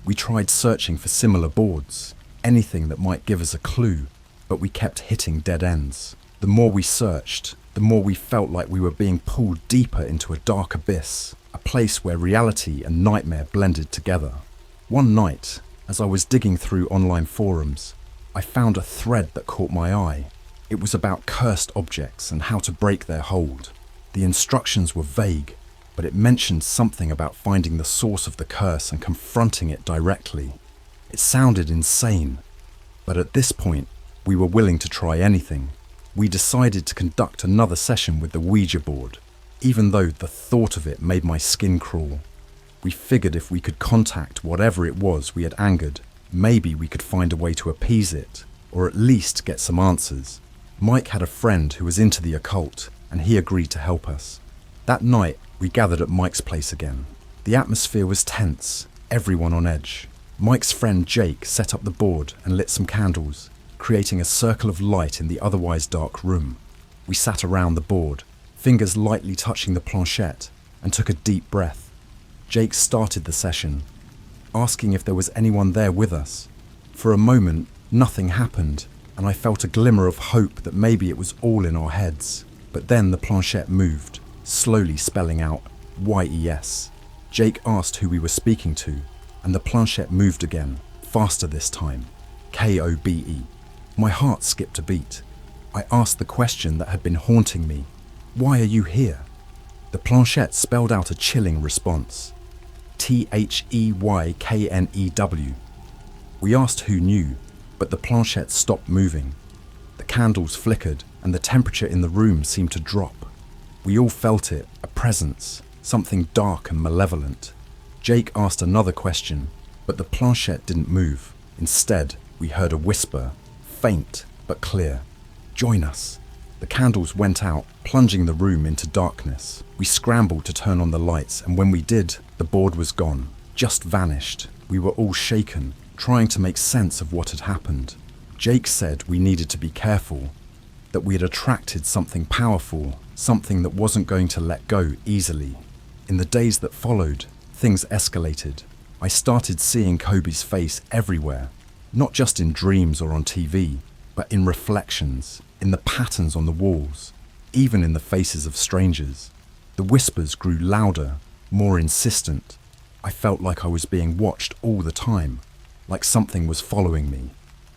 We tried searching for similar boards, anything that might give us a clue, but we kept hitting dead ends. The more we searched, the more we felt like we were being pulled deeper into a dark abyss, a place where reality and nightmare blended together. One night, as I was digging through online forums, I found a thread that caught my eye. It was about cursed objects and how to break their hold. The instructions were vague, but it mentioned something about finding the source of the curse and confronting it directly. It sounded insane, but at this point, we were willing to try anything. We decided to conduct another session with the Ouija board, even though the thought of it made my skin crawl. We figured if we could contact whatever it was we had angered, maybe we could find a way to appease it, or at least get some answers. Mike had a friend who was into the occult, and he agreed to help us. That night, we gathered at Mike's place again. The atmosphere was tense, everyone on edge. Mike's friend Jake set up the board and lit some candles, creating a circle of light in the otherwise dark room. We sat around the board, fingers lightly touching the planchette, and took a deep breath. Jake started the session, asking if there was anyone there with us. For a moment, nothing happened, and I felt a glimmer of hope that maybe it was all in our heads. But then the planchette moved, slowly spelling out YES. Jake asked who we were speaking to, and the planchette moved again, faster this time, KOBE. My heart skipped a beat. I asked the question that had been haunting me. Why are you here? The planchette spelled out a chilling response. THEYKNEW. We asked who knew, but the planchette stopped moving. The candles flickered and the temperature in the room seemed to drop. We all felt it, a presence, something dark and malevolent. Jake asked another question, but the planchette didn't move. Instead, we heard a whisper, faint but clear. Join us. The candles went out, plunging the room into darkness. We scrambled to turn on the lights, and when we did, the board was gone, just vanished. We were all shaken, trying to make sense of what had happened. Jake said we needed to be careful, that we had attracted something powerful, something that wasn't going to let go easily. In the days that followed, things escalated. I started seeing Kobe's face everywhere, not just in dreams or on TV, but in reflections, in the patterns on the walls, even in the faces of strangers. The whispers grew louder, more insistent. I felt like I was being watched all the time, like something was following me.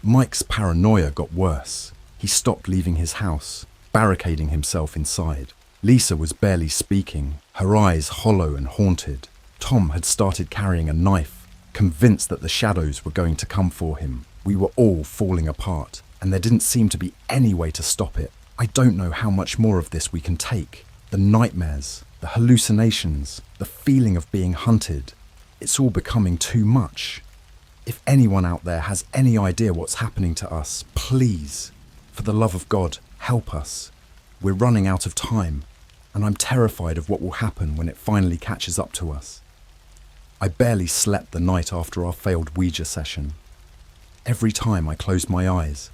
Mike's paranoia got worse. He stopped leaving his house, barricading himself inside. Lisa was barely speaking, her eyes hollow and haunted. Tom had started carrying a knife, convinced that the shadows were going to come for him. We were all falling apart, and there didn't seem to be any way to stop it. I don't know how much more of this we can take. The nightmares, the hallucinations, the feeling of being hunted. It's all becoming too much. If anyone out there has any idea what's happening to us, please, for the love of God, help us. We're running out of time, and I'm terrified of what will happen when it finally catches up to us. I barely slept the night after our failed Ouija session. Every time I closed my eyes,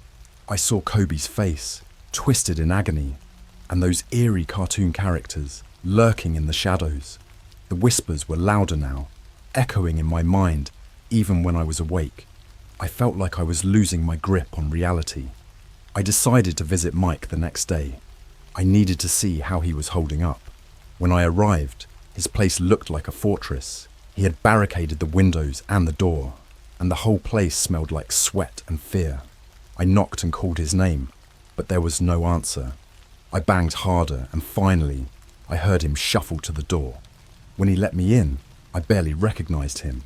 I saw Kobe's face, twisted in agony, and those eerie cartoon characters lurking in the shadows. The whispers were louder now, echoing in my mind even when I was awake. I felt like I was losing my grip on reality. I decided to visit Mike the next day. I needed to see how he was holding up. When I arrived, his place looked like a fortress. He had barricaded the windows and the door, and the whole place smelled like sweat and fear. I knocked and called his name, but there was no answer. I banged harder, and finally, I heard him shuffle to the door. When he let me in, I barely recognized him.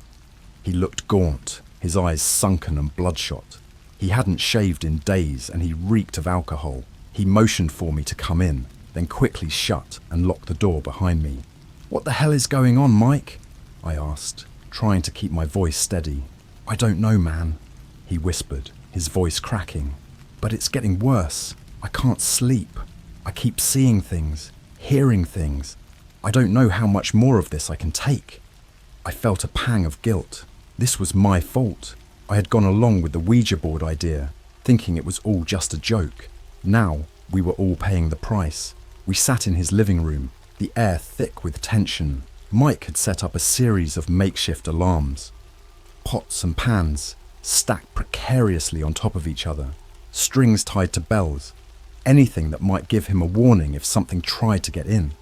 He looked gaunt, his eyes sunken and bloodshot. He hadn't shaved in days, and he reeked of alcohol. He motioned for me to come in, then quickly shut and locked the door behind me. "What the hell is going on, Mike?" I asked, trying to keep my voice steady. "I don't know, man," he whispered, his voice cracking. "But it's getting worse. I can't sleep. I keep seeing things, hearing things. I don't know how much more of this I can take." I felt a pang of guilt. This was my fault. I had gone along with the Ouija board idea, thinking it was all just a joke. Now, we were all paying the price. We sat in his living room, the air thick with tension. Mike had set up a series of makeshift alarms. Pots and pans, stacked precariously on top of each other. Strings tied to bells. Anything that might give him a warning if something tried to get in.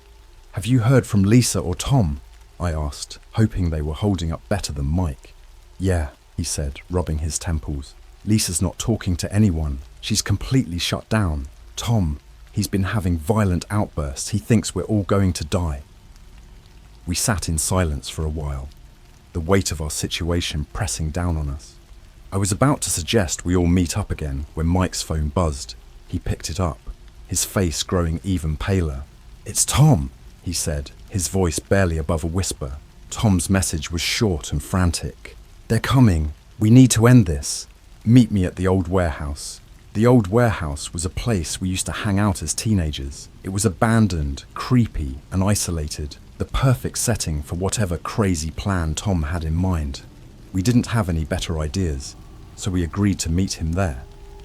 "Have you heard from Lisa or Tom?" I asked, hoping they were holding up better than Mike. "Yeah," he said, rubbing his temples. "Lisa's not talking to anyone. She's completely shut down. Tom, he's been having violent outbursts. He thinks we're all going to die." We sat in silence for a while, the weight of our situation pressing down on us. I was about to suggest we all meet up again when Mike's phone buzzed. He picked it up, his face growing even paler. "It's Tom," he said, his voice barely above a whisper. Tom's message was short and frantic. "They're coming. We need to end this. Meet me at the old warehouse." The old warehouse was a place we used to hang out as teenagers. It was abandoned, creepy, and isolated, the perfect setting for whatever crazy plan Tom had in mind. We didn't have any better ideas, so we agreed to meet him there.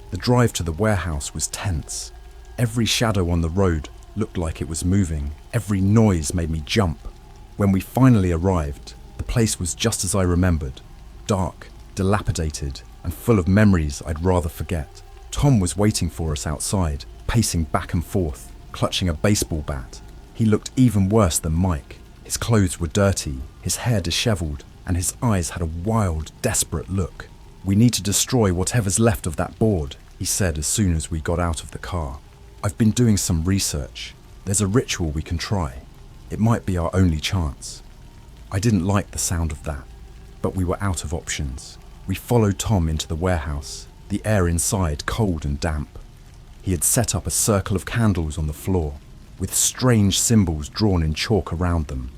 The drive to the warehouse was tense. Every shadow on the road looked like it was moving. Every noise made me jump. When we finally arrived, the place was just as I remembered. Dark, dilapidated, and full of memories I'd rather forget. Tom was waiting for us outside, pacing back and forth, clutching a baseball bat. He looked even worse than Mike. His clothes were dirty, his hair disheveled, and his eyes had a wild, desperate look. "We need to destroy whatever's left of that board," he said as soon as we got out of the car. "I've been doing some research. There's a ritual we can try. It might be our only chance. I didn't like the sound of that, but we were out of options. We followed Tom into the warehouse, the air inside cold and damp. He had set up a circle of candles on the floor, with strange symbols drawn in chalk around them.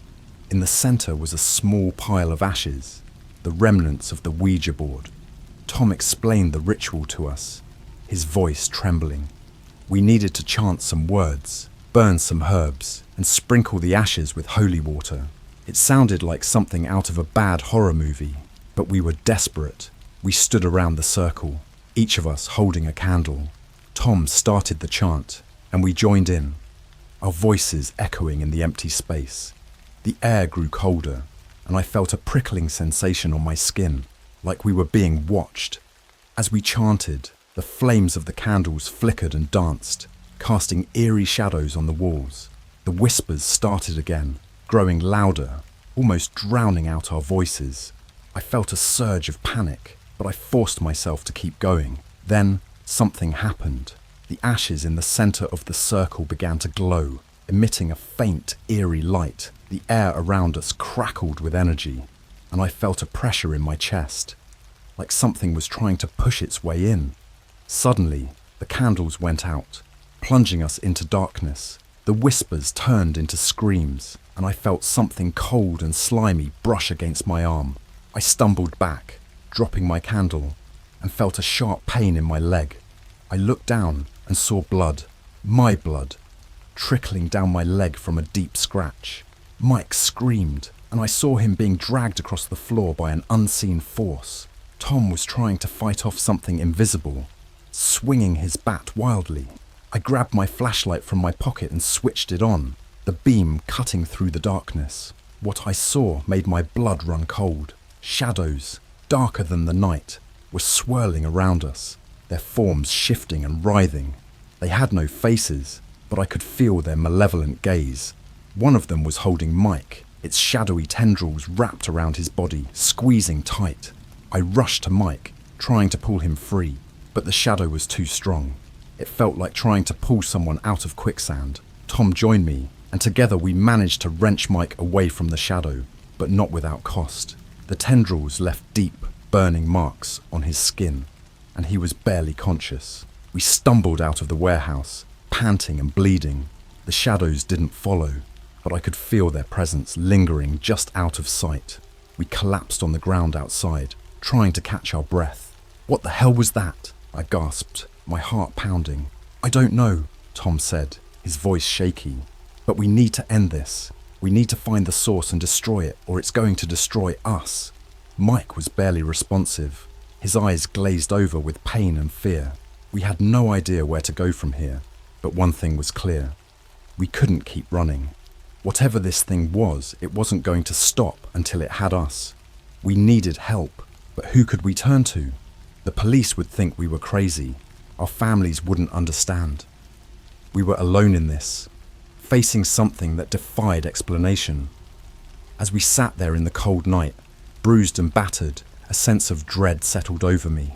In the centre was a small pile of ashes, the remnants of the Ouija board. Tom explained the ritual to us, his voice trembling. We needed to chant some words, burn some herbs, and sprinkle the ashes with holy water. It sounded like something out of a bad horror movie, but we were desperate. We stood around the circle, each of us holding a candle. Tom started the chant, and we joined in, our voices echoing in the empty space. The air grew colder, and I felt a prickling sensation on my skin, like we were being watched. As we chanted, the flames of the candles flickered and danced, casting eerie shadows on the walls. The whispers started again, growing louder, almost drowning out our voices. I felt a surge of panic, but I forced myself to keep going. Then, something happened. The ashes in the centre of the circle began to glow, emitting a faint, eerie light. The air around us crackled with energy, and I felt a pressure in my chest, like something was trying to push its way in. Suddenly, the candles went out, plunging us into darkness. The whispers turned into screams, and I felt something cold and slimy brush against my arm. I stumbled back, dropping my candle, and felt a sharp pain in my leg. I looked down and saw blood, my blood, trickling down my leg from a deep scratch. Mike screamed, and I saw him being dragged across the floor by an unseen force. Tom was trying to fight off something invisible, swinging his bat wildly. I grabbed my flashlight from my pocket and switched it on, the beam cutting through the darkness. What I saw made my blood run cold. Shadows, darker than the night, were swirling around us, their forms shifting and writhing. They had no faces, but I could feel their malevolent gaze. One of them was holding Mike, its shadowy tendrils wrapped around his body, squeezing tight. I rushed to Mike, trying to pull him free, but the shadow was too strong. It felt like trying to pull someone out of quicksand. Tom joined me, and together we managed to wrench Mike away from the shadow, but not without cost. The tendrils left deep, burning marks on his skin, and he was barely conscious. We stumbled out of the warehouse, panting and bleeding. The shadows didn't follow, but I could feel their presence lingering just out of sight. We collapsed on the ground outside, trying to catch our breath. "What the hell was that?" I gasped, my heart pounding. "I don't know," Tom said, his voice shaky. "But we need to end this. We need to find the source and destroy it, or it's going to destroy us." Mike was barely responsive, his eyes glazed over with pain and fear. We had no idea where to go from here, but one thing was clear. We couldn't keep running. Whatever this thing was, it wasn't going to stop until it had us. We needed help, but who could we turn to? The police would think we were crazy. Our families wouldn't understand. We were alone in this, facing something that defied explanation. As we sat there in the cold night, bruised and battered, a sense of dread settled over me.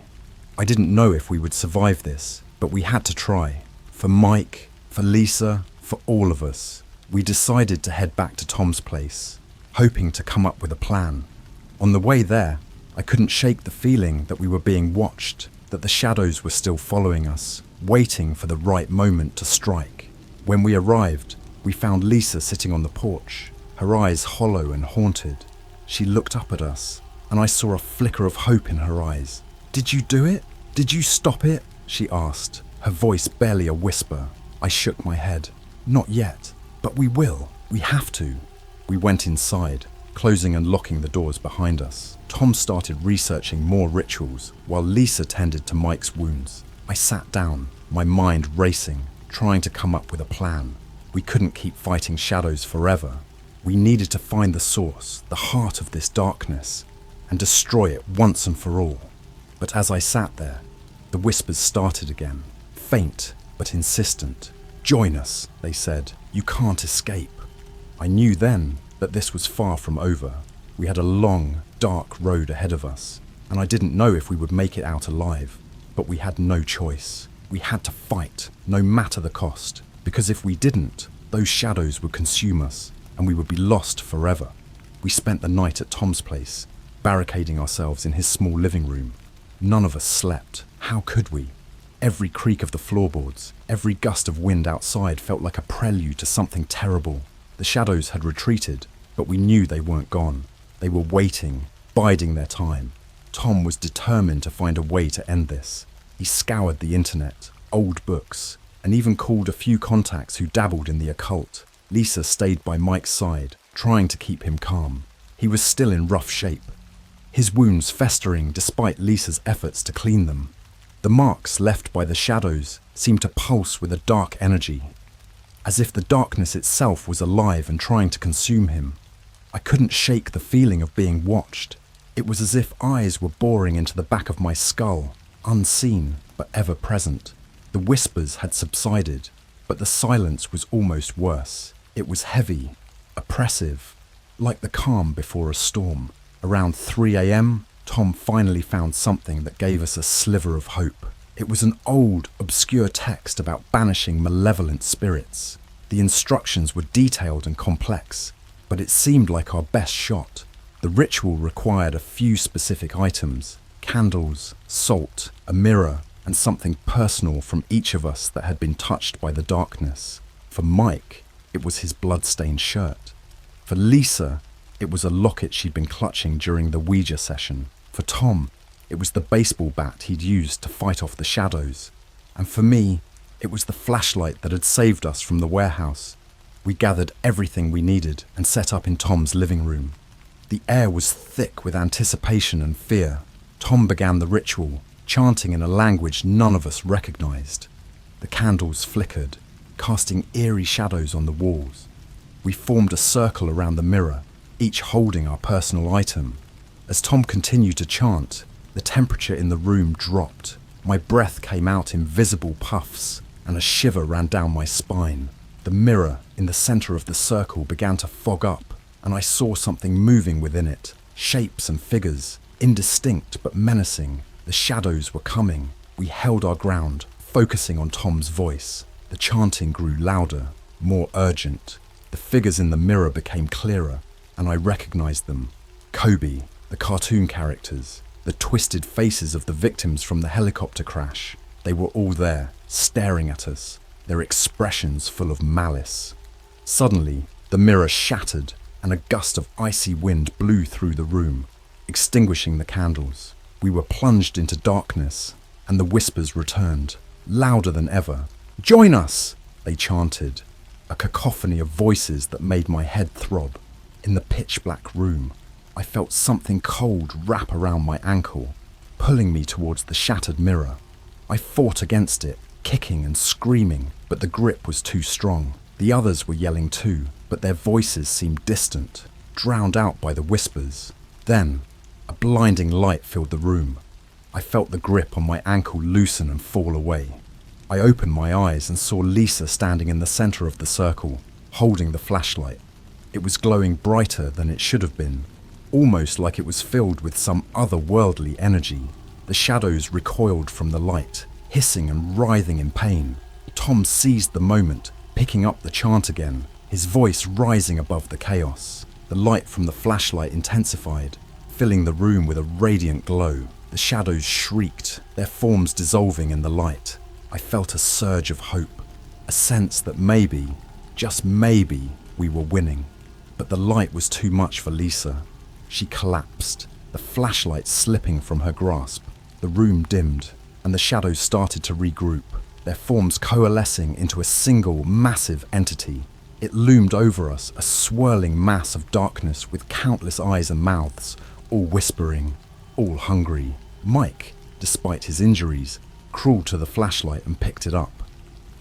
I didn't know if we would survive this, but we had to try. For Mike, for Lisa, for all of us. We decided to head back to Tom's place, hoping to come up with a plan. On the way there, I couldn't shake the feeling that we were being watched, that the shadows were still following us, waiting for the right moment to strike. When we arrived, we found Lisa sitting on the porch, her eyes hollow and haunted. She looked up at us, and I saw a flicker of hope in her eyes. "Did you do it? Did you stop it?" she asked, her voice barely a whisper. I shook my head. "Not yet, but we will. We have to." We went inside, closing and locking the doors behind us. Tom started researching more rituals, while Lisa tended to Mike's wounds. I sat down, my mind racing, trying to come up with a plan. We couldn't keep fighting shadows forever. We needed to find the source, the heart of this darkness, and destroy it once and for all. But as I sat there, the whispers started again, faint but insistent. "Join us," they said. "You can't escape." I knew then that this was far from over. We had a long, dark road ahead of us, and I didn't know if we would make it out alive. But we had no choice. We had to fight, no matter the cost, because if we didn't, Those shadows would consume us, and we would be lost forever. We spent the night at Tom's place, barricading ourselves in his small living room. None of us slept. How could we? Every creak of the floorboards, every gust of wind outside felt like a prelude to something terrible. The shadows had retreated, but we knew they weren't gone. They were waiting, biding their time. Tom was determined to find a way to end this. He scoured the internet, old books, and even called a few contacts who dabbled in the occult. Lisa stayed by Mike's side, trying to keep him calm. He was still in rough shape, his wounds festering despite Lisa's efforts to clean them. The marks left by the shadows seemed to pulse with a dark energy, as if the darkness itself was alive and trying to consume him. I couldn't shake the feeling of being watched. It was as if eyes were boring into the back of my skull, unseen but ever present. The whispers had subsided, but the silence was almost worse. It was heavy, oppressive, like the calm before a storm. Around 3 a.m, Tom finally found something that gave us a sliver of hope. It was an old, obscure text about banishing malevolent spirits. The instructions were detailed and complex, but it seemed like our best shot. The ritual required a few specific items: candles, salt, a mirror, and something personal from each of us that had been touched by the darkness. For Mike, it was his blood-stained shirt. For Lisa, it was a locket she'd been clutching during the Ouija session. For Tom, it was the baseball bat he'd used to fight off the shadows. And for me, it was the flashlight that had saved us from the warehouse. We gathered everything we needed and set up in Tom's living room. The air was thick with anticipation and fear. Tom began the ritual, chanting in a language none of us recognized. The candles flickered, casting eerie shadows on the walls. We formed a circle around the mirror, each holding our personal item. As Tom continued to chant, the temperature in the room dropped. My breath came out in visible puffs, and a shiver ran down my spine. The mirror in the center of the circle began to fog up, and I saw something moving within it. Shapes and figures, indistinct but menacing. The shadows were coming. We held our ground, focusing on Tom's voice. The chanting grew louder, more urgent. The figures in the mirror became clearer, and I recognized them. Kobe, the cartoon characters, the twisted faces of the victims from the helicopter crash. They were all there, staring at us, their expressions full of malice. Suddenly, the mirror shattered, and a gust of icy wind blew through the room, extinguishing the candles. We were plunged into darkness, and the whispers returned, louder than ever. "Join us!" they chanted, a cacophony of voices that made my head throb. In the pitch-black room, I felt something cold wrap around my ankle, pulling me towards the shattered mirror. I fought against it, kicking and screaming, but the grip was too strong. The others were yelling too, but their voices seemed distant, drowned out by the whispers. Then, a blinding light filled the room. I felt the grip on my ankle loosen and fall away. I opened my eyes and saw Lisa standing in the center of the circle, holding the flashlight. It was glowing brighter than it should have been, almost like it was filled with some otherworldly energy. The shadows recoiled from the light, hissing and writhing in pain. Tom seized the moment, picking up the chant again, his voice rising above the chaos. The light from the flashlight intensified, filling the room with a radiant glow. The shadows shrieked, their forms dissolving in the light. I felt a surge of hope, a sense that maybe, just maybe, we were winning. But the light was too much for Lisa. She collapsed, the flashlight slipping from her grasp. The room dimmed, and the shadows started to regroup, their forms coalescing into a single, massive entity. It loomed over us, a swirling mass of darkness with countless eyes and mouths, all whispering, all hungry. Mike, despite his injuries, crawled to the flashlight and picked it up.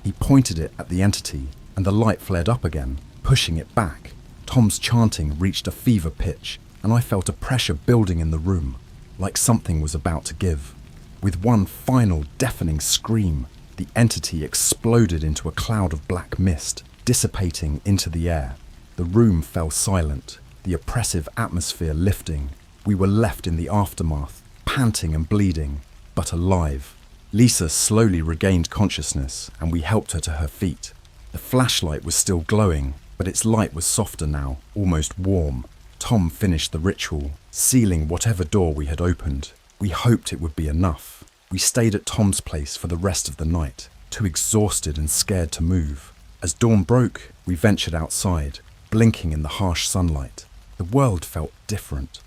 He pointed it at the entity, and the light flared up again, pushing it back. Tom's chanting reached a fever pitch, and I felt a pressure building in the room, like something was about to give. With one final deafening scream, the entity exploded into a cloud of black mist, dissipating into the air. The room fell silent, the oppressive atmosphere lifting. We were left in the aftermath, panting and bleeding, but alive. Lisa slowly regained consciousness, and we helped her to her feet. The flashlight was still glowing, but its light was softer now, almost warm. Tom finished the ritual, sealing whatever door we had opened. We hoped it would be enough. We stayed at Tom's place for the rest of the night, too exhausted and scared to move. As dawn broke, we ventured outside, blinking in the harsh sunlight. The world felt different,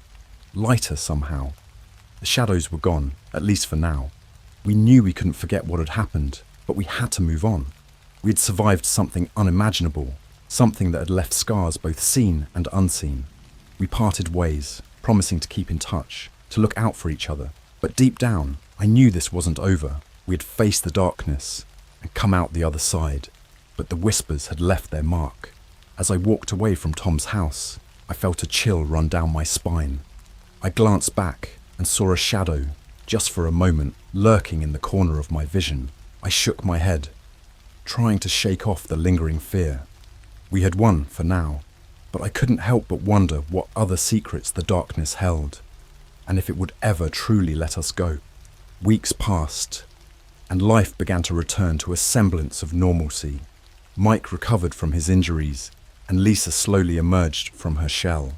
lighter somehow. The shadows were gone, at least for now. We knew we couldn't forget what had happened, but we had to move on. We had survived something unimaginable, something that had left scars both seen and unseen. We parted ways, promising to keep in touch, to look out for each other. But deep down, I knew this wasn't over. We had faced the darkness and come out the other side. But the whispers had left their mark. As I walked away from Tom's house, I felt a chill run down my spine. I glanced back and saw a shadow, just for a moment, lurking in the corner of my vision. I shook my head, trying to shake off the lingering fear. We had won for now, but I couldn't help but wonder what other secrets the darkness held, and if it would ever truly let us go. Weeks passed, and life began to return to a semblance of normalcy. Mike recovered from his injuries, and Lisa slowly emerged from her shell.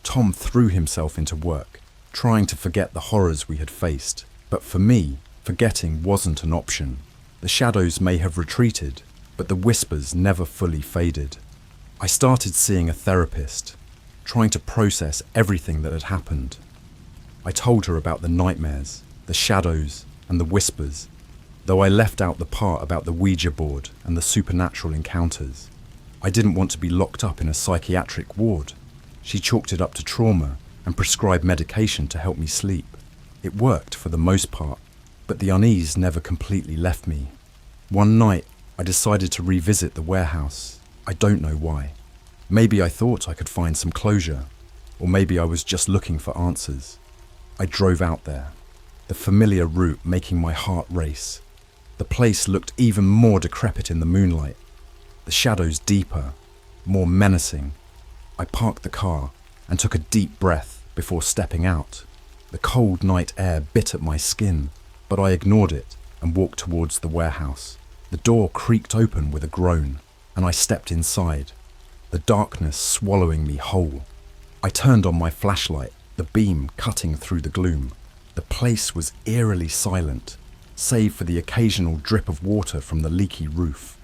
Tom threw himself into work, trying to forget the horrors we had faced. But for me, forgetting wasn't an option. The shadows may have retreated, but the whispers never fully faded. I started seeing a therapist, trying to process everything that had happened. I told her about the nightmares, the shadows, and the whispers, though I left out the part about the Ouija board and the supernatural encounters. I didn't want to be locked up in a psychiatric ward. She chalked it up to trauma and prescribed medication to help me sleep. It worked for the most part, but the unease never completely left me. One night, I decided to revisit the warehouse. I don't know why. Maybe I thought I could find some closure, or maybe I was just looking for answers. I drove out there, the familiar route making my heart race. The place looked even more decrepit in the moonlight, the shadows deeper, more menacing. I parked the car and took a deep breath before stepping out. The cold night air bit at my skin, but I ignored it and walked towards the warehouse. The door creaked open with a groan, and I stepped inside, the darkness swallowing me whole. I turned on my flashlight, the beam cutting through the gloom. The place was eerily silent, save for the occasional drip of water from the leaky roof.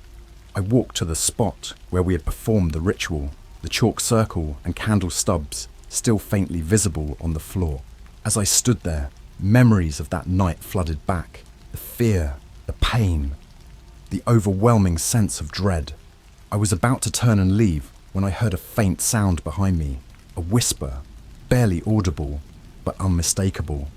I walked to the spot where we had performed the ritual, the chalk circle and candle stubs still faintly visible on the floor. As I stood there, memories of that night flooded back, the fear, the pain, the overwhelming sense of dread. I was about to turn and leave when I heard a faint sound behind me, a whisper, barely audible, but unmistakable.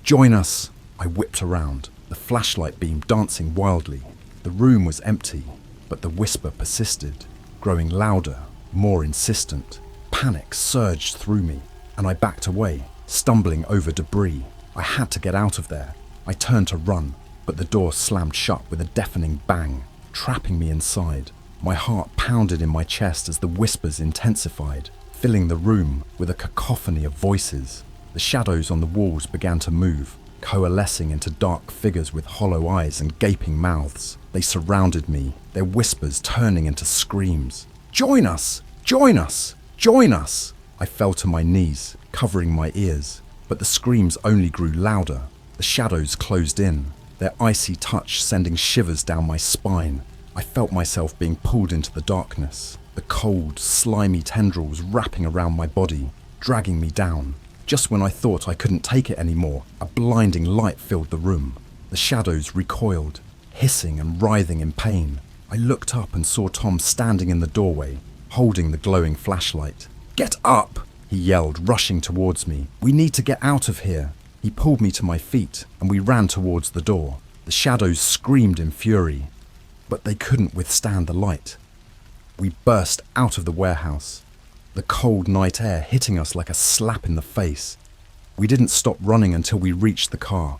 "Join us!" I whipped around, the flashlight beam dancing wildly. The room was empty, but the whisper persisted, growing louder, more insistent. Panic surged through me, and I backed away, stumbling over debris. I had to get out of there. I turned to run, but the door slammed shut with a deafening bang, trapping me inside. My heart pounded in my chest as the whispers intensified, filling the room with a cacophony of voices. The shadows on the walls began to move, coalescing into dark figures with hollow eyes and gaping mouths. They surrounded me, their whispers turning into screams. "Join us! Join us! Join us!" I fell to my knees, covering my ears, but the screams only grew louder. The shadows closed in, their icy touch sending shivers down my spine. I felt myself being pulled into the darkness, the cold, slimy tendrils wrapping around my body, dragging me down. Just when I thought I couldn't take it anymore, a blinding light filled the room. The shadows recoiled, hissing and writhing in pain. I looked up and saw Tom standing in the doorway, holding the glowing flashlight. "Get up!" he yelled, rushing towards me. "We need to get out of here." He pulled me to my feet, and we ran towards the door. The shadows screamed in fury, but they couldn't withstand the light. We burst out of the warehouse, the cold night air hitting us like a slap in the face. We didn't stop running until we reached the car.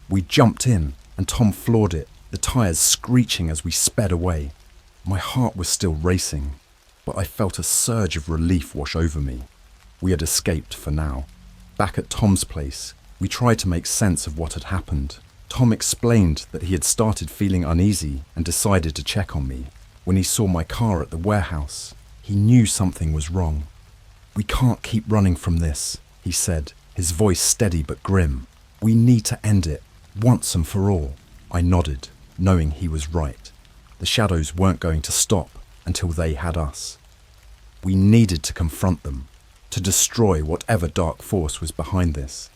We jumped in, and Tom floored it, the tires screeching as we sped away. My heart was still racing, but I felt a surge of relief wash over me. We had escaped for now. Back at Tom's place, we tried to make sense of what had happened. Tom explained that he had started feeling uneasy and decided to check on me. when he saw my car at the warehouse. He knew something was wrong. "We can't keep running from this," he said, his voice steady but grim. "We need to end it, once and for all." I nodded, knowing he was right. The shadows weren't going to stop until they had us. We needed to confront them, to destroy whatever dark force was behind this.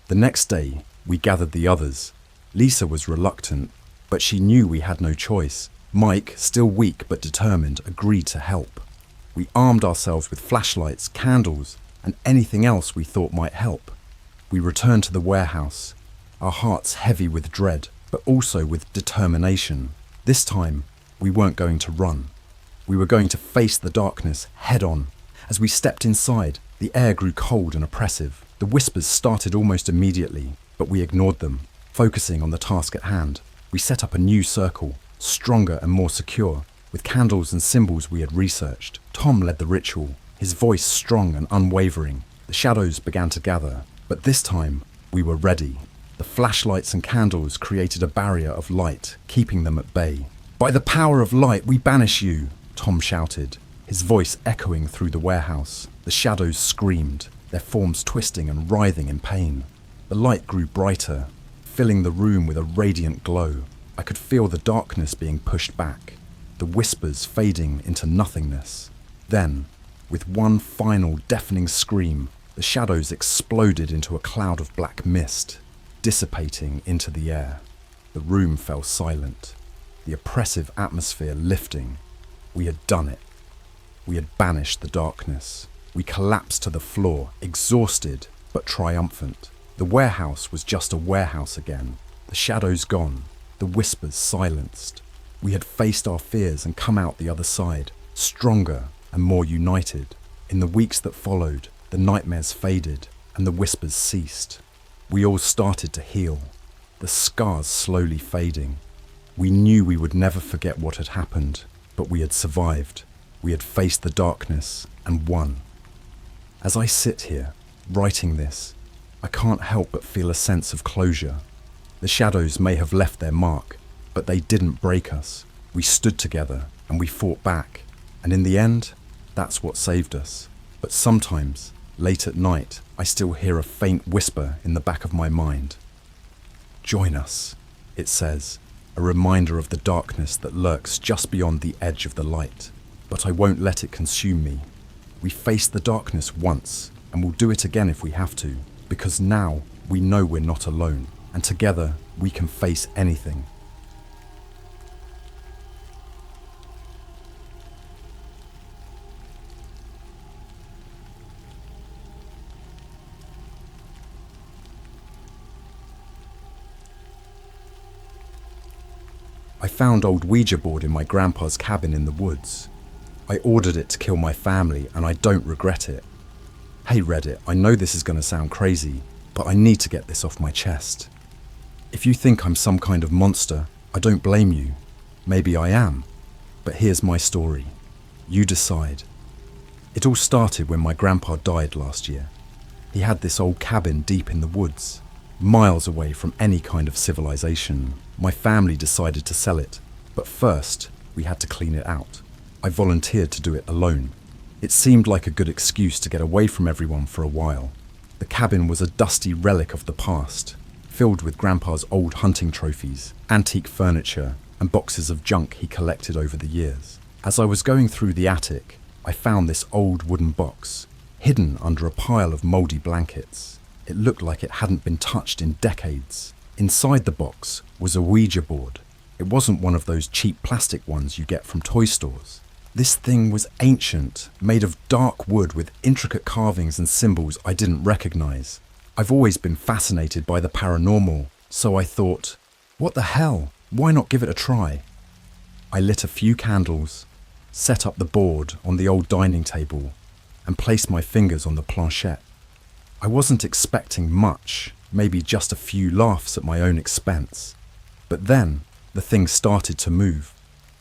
The next day, we gathered the others. Lisa was reluctant, but she knew we had no choice. Mike, still weak but determined, agreed to help. We armed ourselves with flashlights, candles, and anything else we thought might help. We returned to the warehouse, our hearts heavy with dread, but also with determination. This time, we weren't going to run. We were going to face the darkness head on. As we stepped inside, the air grew cold and oppressive. The whispers started almost immediately, but we ignored them, focusing on the task at hand. We set up a new circle, stronger and more secure, with candles and symbols we had researched. Tom led the ritual, his voice strong and unwavering. The shadows began to gather, but this time we were ready. The flashlights and candles created a barrier of light, keeping them at bay. "By the power of light, we banish you!" Tom shouted, his voice echoing through the warehouse. The shadows screamed, their forms twisting and writhing in pain. The light grew brighter, filling the room with a radiant glow. I could feel the darkness being pushed back, the whispers fading into nothingness. Then, with one final deafening scream, the shadows exploded into a cloud of black mist, dissipating into the air. The room fell silent, the oppressive atmosphere lifting. We had done it. We had banished the darkness. We collapsed to the floor, exhausted but triumphant. The warehouse was just a warehouse again, the shadows gone, the whispers silenced. We had faced our fears and come out the other side, stronger and more united. In the weeks that followed, the nightmares faded and the whispers ceased. We all started to heal, the scars slowly fading. We knew we would never forget what had happened, but we had survived. We had faced the darkness and won. As I sit here, writing this, I can't help but feel a sense of closure. The shadows may have left their mark, but they didn't break us. We stood together and we fought back. And in the end, that's what saved us. But sometimes, late at night, I still hear a faint whisper in the back of my mind. "Join us," it says, a reminder of the darkness that lurks just beyond the edge of the light. But I won't let it consume me. We faced the darkness once, and we'll do it again if we have to, because now we know we're not alone, and together we can face anything. I found old Ouija board in my grandpa's cabin in the woods. I ordered it to kill my family and I don't regret it. Hey Reddit, I know this is going to sound crazy, but I need to get this off my chest. If you think I'm some kind of monster, I don't blame you. Maybe I am. But here's my story. You decide. It all started when my grandpa died last year. He had this old cabin deep in the woods, miles away from any kind of civilization. My family decided to sell it, but first we had to clean it out. I volunteered to do it alone. It seemed like a good excuse to get away from everyone for a while. The cabin was a dusty relic of the past, filled with Grandpa's old hunting trophies, antique furniture, and boxes of junk he collected over the years. As I was going through the attic, I found this old wooden box, hidden under a pile of mouldy blankets. It looked like it hadn't been touched in decades. Inside the box was a Ouija board. It wasn't one of those cheap plastic ones you get from toy stores. This thing was ancient, made of dark wood with intricate carvings and symbols I didn't recognize. I've always been fascinated by the paranormal, so I thought, what the hell? Why not give it a try? I lit a few candles, set up the board on the old dining table, and placed my fingers on the planchette. I wasn't expecting much, maybe just a few laughs at my own expense. But then, the thing started to move.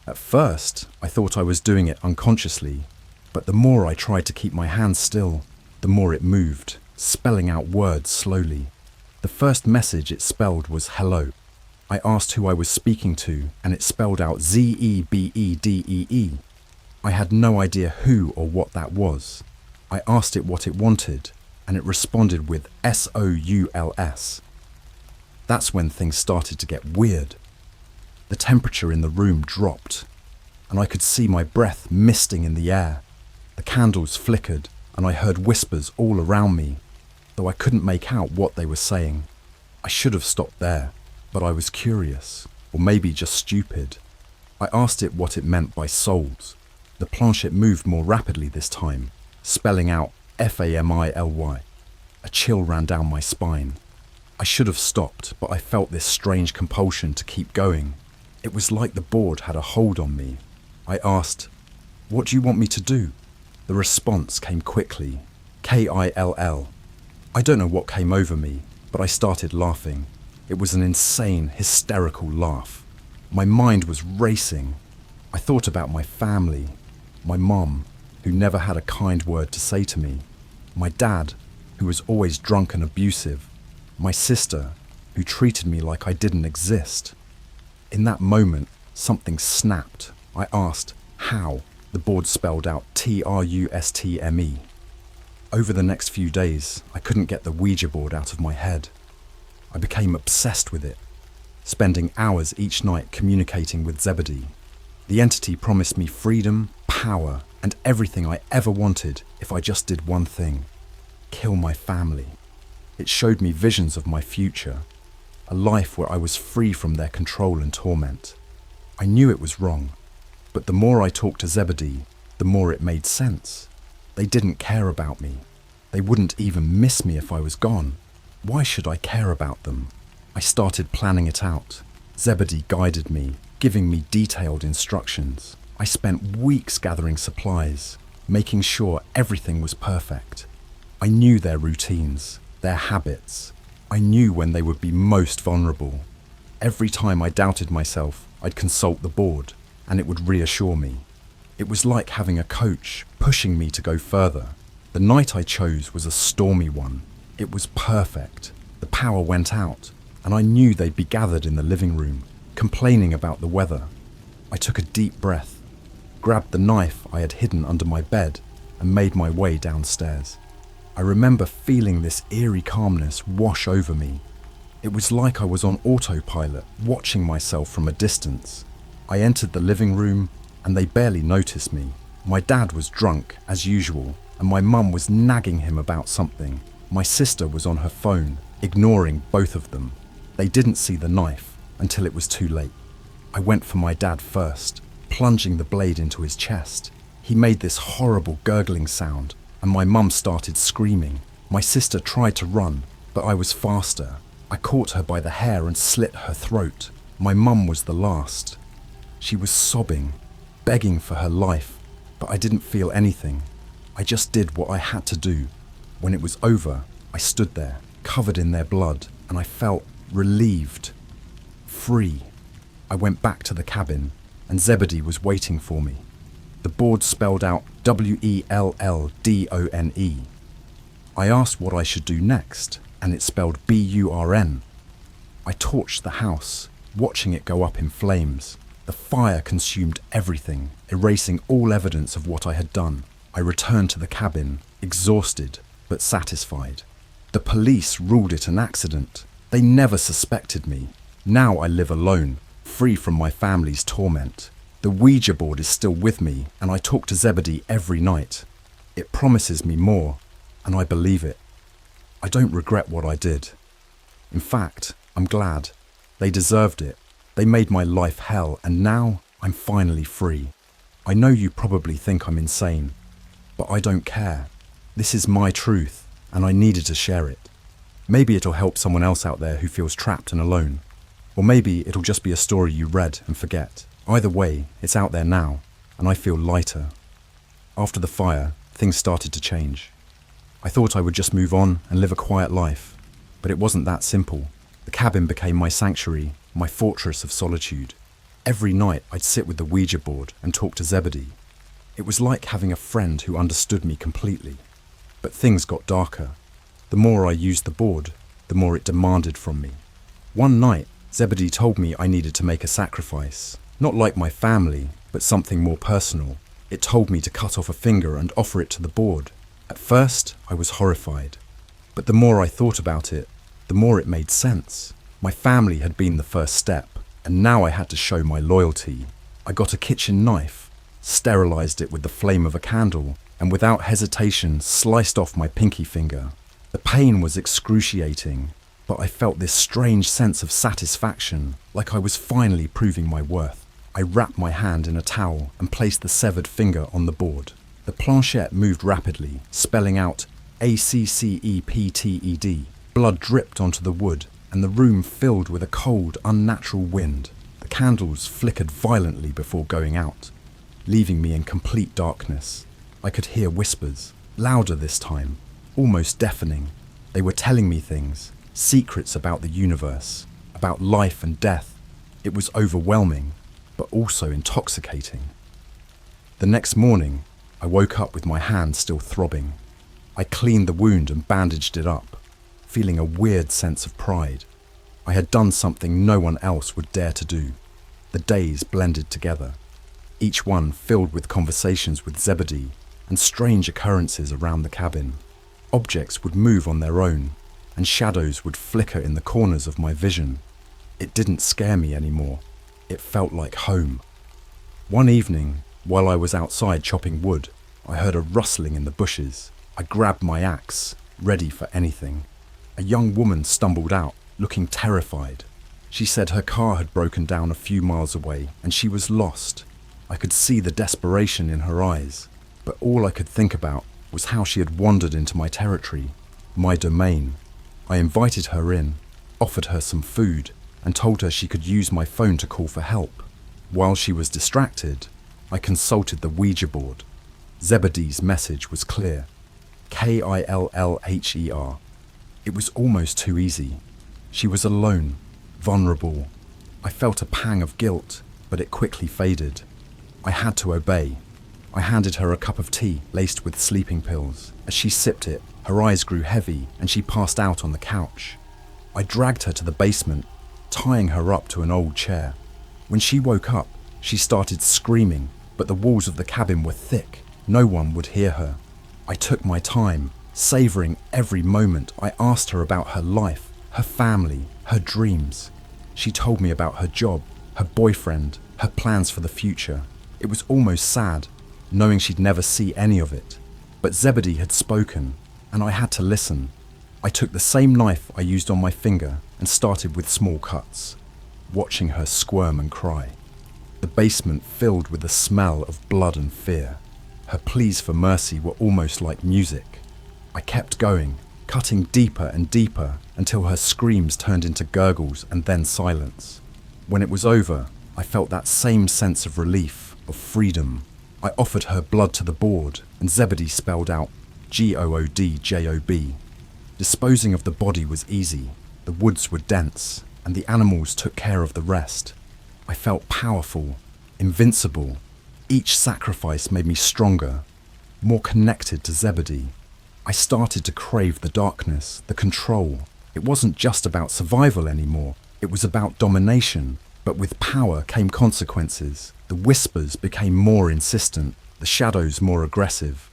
At first, I thought I was doing it unconsciously, but the more I tried to keep my hands still, the more it moved, spelling out words slowly. The first message it spelled was hello. I asked who I was speaking to, and it spelled out Zebedee. I had no idea who or what that was. I asked it what it wanted, and it responded with SOULS. That's when things started to get weird. The temperature in the room dropped, and I could see my breath misting in the air. The candles flickered, and I heard whispers all around me, though I couldn't make out what they were saying. I should have stopped there, but I was curious, or maybe just stupid. I asked it what it meant by souls. The planchette moved more rapidly this time, spelling out FAMILY. A chill ran down my spine. I should have stopped, but I felt this strange compulsion to keep going. It was like the board had a hold on me. I asked, "What do you want me to do?" The response came quickly, KILL. I don't know what came over me, but I started laughing. It was an insane, hysterical laugh. My mind was racing. I thought about my family, my mum, who never had a kind word to say to me, my dad, who was always drunk and abusive, my sister, who treated me like I didn't exist. In that moment, something snapped. I asked, how? The board spelled out TRUSTME. Over the next few days, I couldn't get the Ouija board out of my head. I became obsessed with it, spending hours each night communicating with Zebedee. The entity promised me freedom, power, and everything I ever wanted if I just did one thing: kill my family. It showed me visions of my future, a life where I was free from their control and torment. I knew it was wrong, but the more I talked to Zebedee, the more it made sense. They didn't care about me. They wouldn't even miss me if I was gone. Why should I care about them? I started planning it out. Zebedee guided me, giving me detailed instructions. I spent weeks gathering supplies, making sure everything was perfect. I knew their routines, their habits. I knew when they would be most vulnerable. Every time I doubted myself, I'd consult the board, and it would reassure me. It was like having a coach pushing me to go further. The night I chose was a stormy one. It was perfect. The power went out, and I knew they'd be gathered in the living room, complaining about the weather. I took a deep breath, grabbed the knife I had hidden under my bed, and made my way downstairs. I remember feeling this eerie calmness wash over me. It was like I was on autopilot, watching myself from a distance. I entered the living room, and they barely noticed me. My dad was drunk, as usual, and my mum was nagging him about something. My sister was on her phone, ignoring both of them. They didn't see the knife until it was too late. I went for my dad first, plunging the blade into his chest. He made this horrible gurgling sound, and my mum started screaming. My sister tried to run, but I was faster. I caught her by the hair and slit her throat. My mum was the last. She was sobbing, begging for her life, but I didn't feel anything. I just did what I had to do. When it was over, I stood there, covered in their blood, and I felt relieved, free. I went back to the cabin, and Zebedee was waiting for me. The board spelled out WELLDONE. I asked what I should do next, and it spelled BURN. I torched the house, watching it go up in flames. The fire consumed everything, erasing all evidence of what I had done. I returned to the cabin, exhausted but satisfied. The police ruled it an accident. They never suspected me. Now I live alone, free from my family's torment. The Ouija board is still with me, and I talk to Zebedee every night. It promises me more, and I believe it. I don't regret what I did. In fact, I'm glad. They deserved it. They made my life hell, and now I'm finally free. I know you probably think I'm insane, but I don't care. This is my truth, and I needed to share it. Maybe it'll help someone else out there who feels trapped and alone. Or maybe it'll just be a story you read and forget. Either way, it's out there now, and I feel lighter. After the fire, things started to change. I thought I would just move on and live a quiet life, but it wasn't that simple. The cabin became my sanctuary, my fortress of solitude. Every night I'd sit with the Ouija board and talk to Zebedee. It was like having a friend who understood me completely. But things got darker. The more I used the board, the more it demanded from me. One night, Zebedee told me I needed to make a sacrifice, not like my family, but something more personal. It told me to cut off a finger and offer it to the board. At first, I was horrified, but the more I thought about it, the more it made sense. My family had been the first step, and now I had to show my loyalty. I got a kitchen knife, sterilized it with the flame of a candle, and without hesitation sliced off my pinky finger. The pain was excruciating, but I felt this strange sense of satisfaction, like I was finally proving my worth. I wrapped my hand in a towel and placed the severed finger on the board. The planchette moved rapidly, spelling out ACCEPTED. Blood dripped onto the wood, and the room filled with a cold, unnatural wind. The candles flickered violently before going out, leaving me in complete darkness. I could hear whispers, louder this time, almost deafening. They were telling me things, secrets about the universe, about life and death. It was overwhelming, but also intoxicating. The next morning, I woke up with my hand still throbbing. I cleaned the wound and bandaged it up, feeling a weird sense of pride. I had done something no one else would dare to do. The days blended together, each one filled with conversations with Zebedee and strange occurrences around the cabin. Objects would move on their own, and shadows would flicker in the corners of my vision. It didn't scare me anymore. It felt like home. One evening, while I was outside chopping wood, I heard a rustling in the bushes. I grabbed my axe, ready for anything. A young woman stumbled out, looking terrified. She said her car had broken down a few miles away and she was lost. I could see the desperation in her eyes, but all I could think about was how she had wandered into my territory, my domain. I invited her in, offered her some food, and told her she could use my phone to call for help. While she was distracted, I consulted the Ouija board. Zebedee's message was clear. KILLHER. It was almost too easy. She was alone, vulnerable. I felt a pang of guilt, but it quickly faded. I had to obey. I handed her a cup of tea laced with sleeping pills. As she sipped it, her eyes grew heavy and she passed out on the couch. I dragged her to the basement, tying her up to an old chair. When she woke up, she started screaming, but the walls of the cabin were thick. No one would hear her. I took my time, savoring every moment. I asked her about her life, her family, her dreams. She told me about her job, her boyfriend, her plans for the future. It was almost sad, knowing she'd never see any of it. But Zebedee had spoken, and I had to listen. I took the same knife I used on my finger and started with small cuts, watching her squirm and cry. The basement filled with the smell of blood and fear. Her pleas for mercy were almost like music. I kept going, cutting deeper and deeper until her screams turned into gurgles and then silence. When it was over, I felt that same sense of relief, of freedom. I offered her blood to the board, and Zebedee spelled out GOODJOB. Disposing of the body was easy. The woods were dense, and the animals took care of the rest. I felt powerful, invincible. Each sacrifice made me stronger, more connected to Zebedee. I started to crave the darkness, the control. It wasn't just about survival anymore. It was about domination. But with power came consequences. The whispers became more insistent, the shadows more aggressive.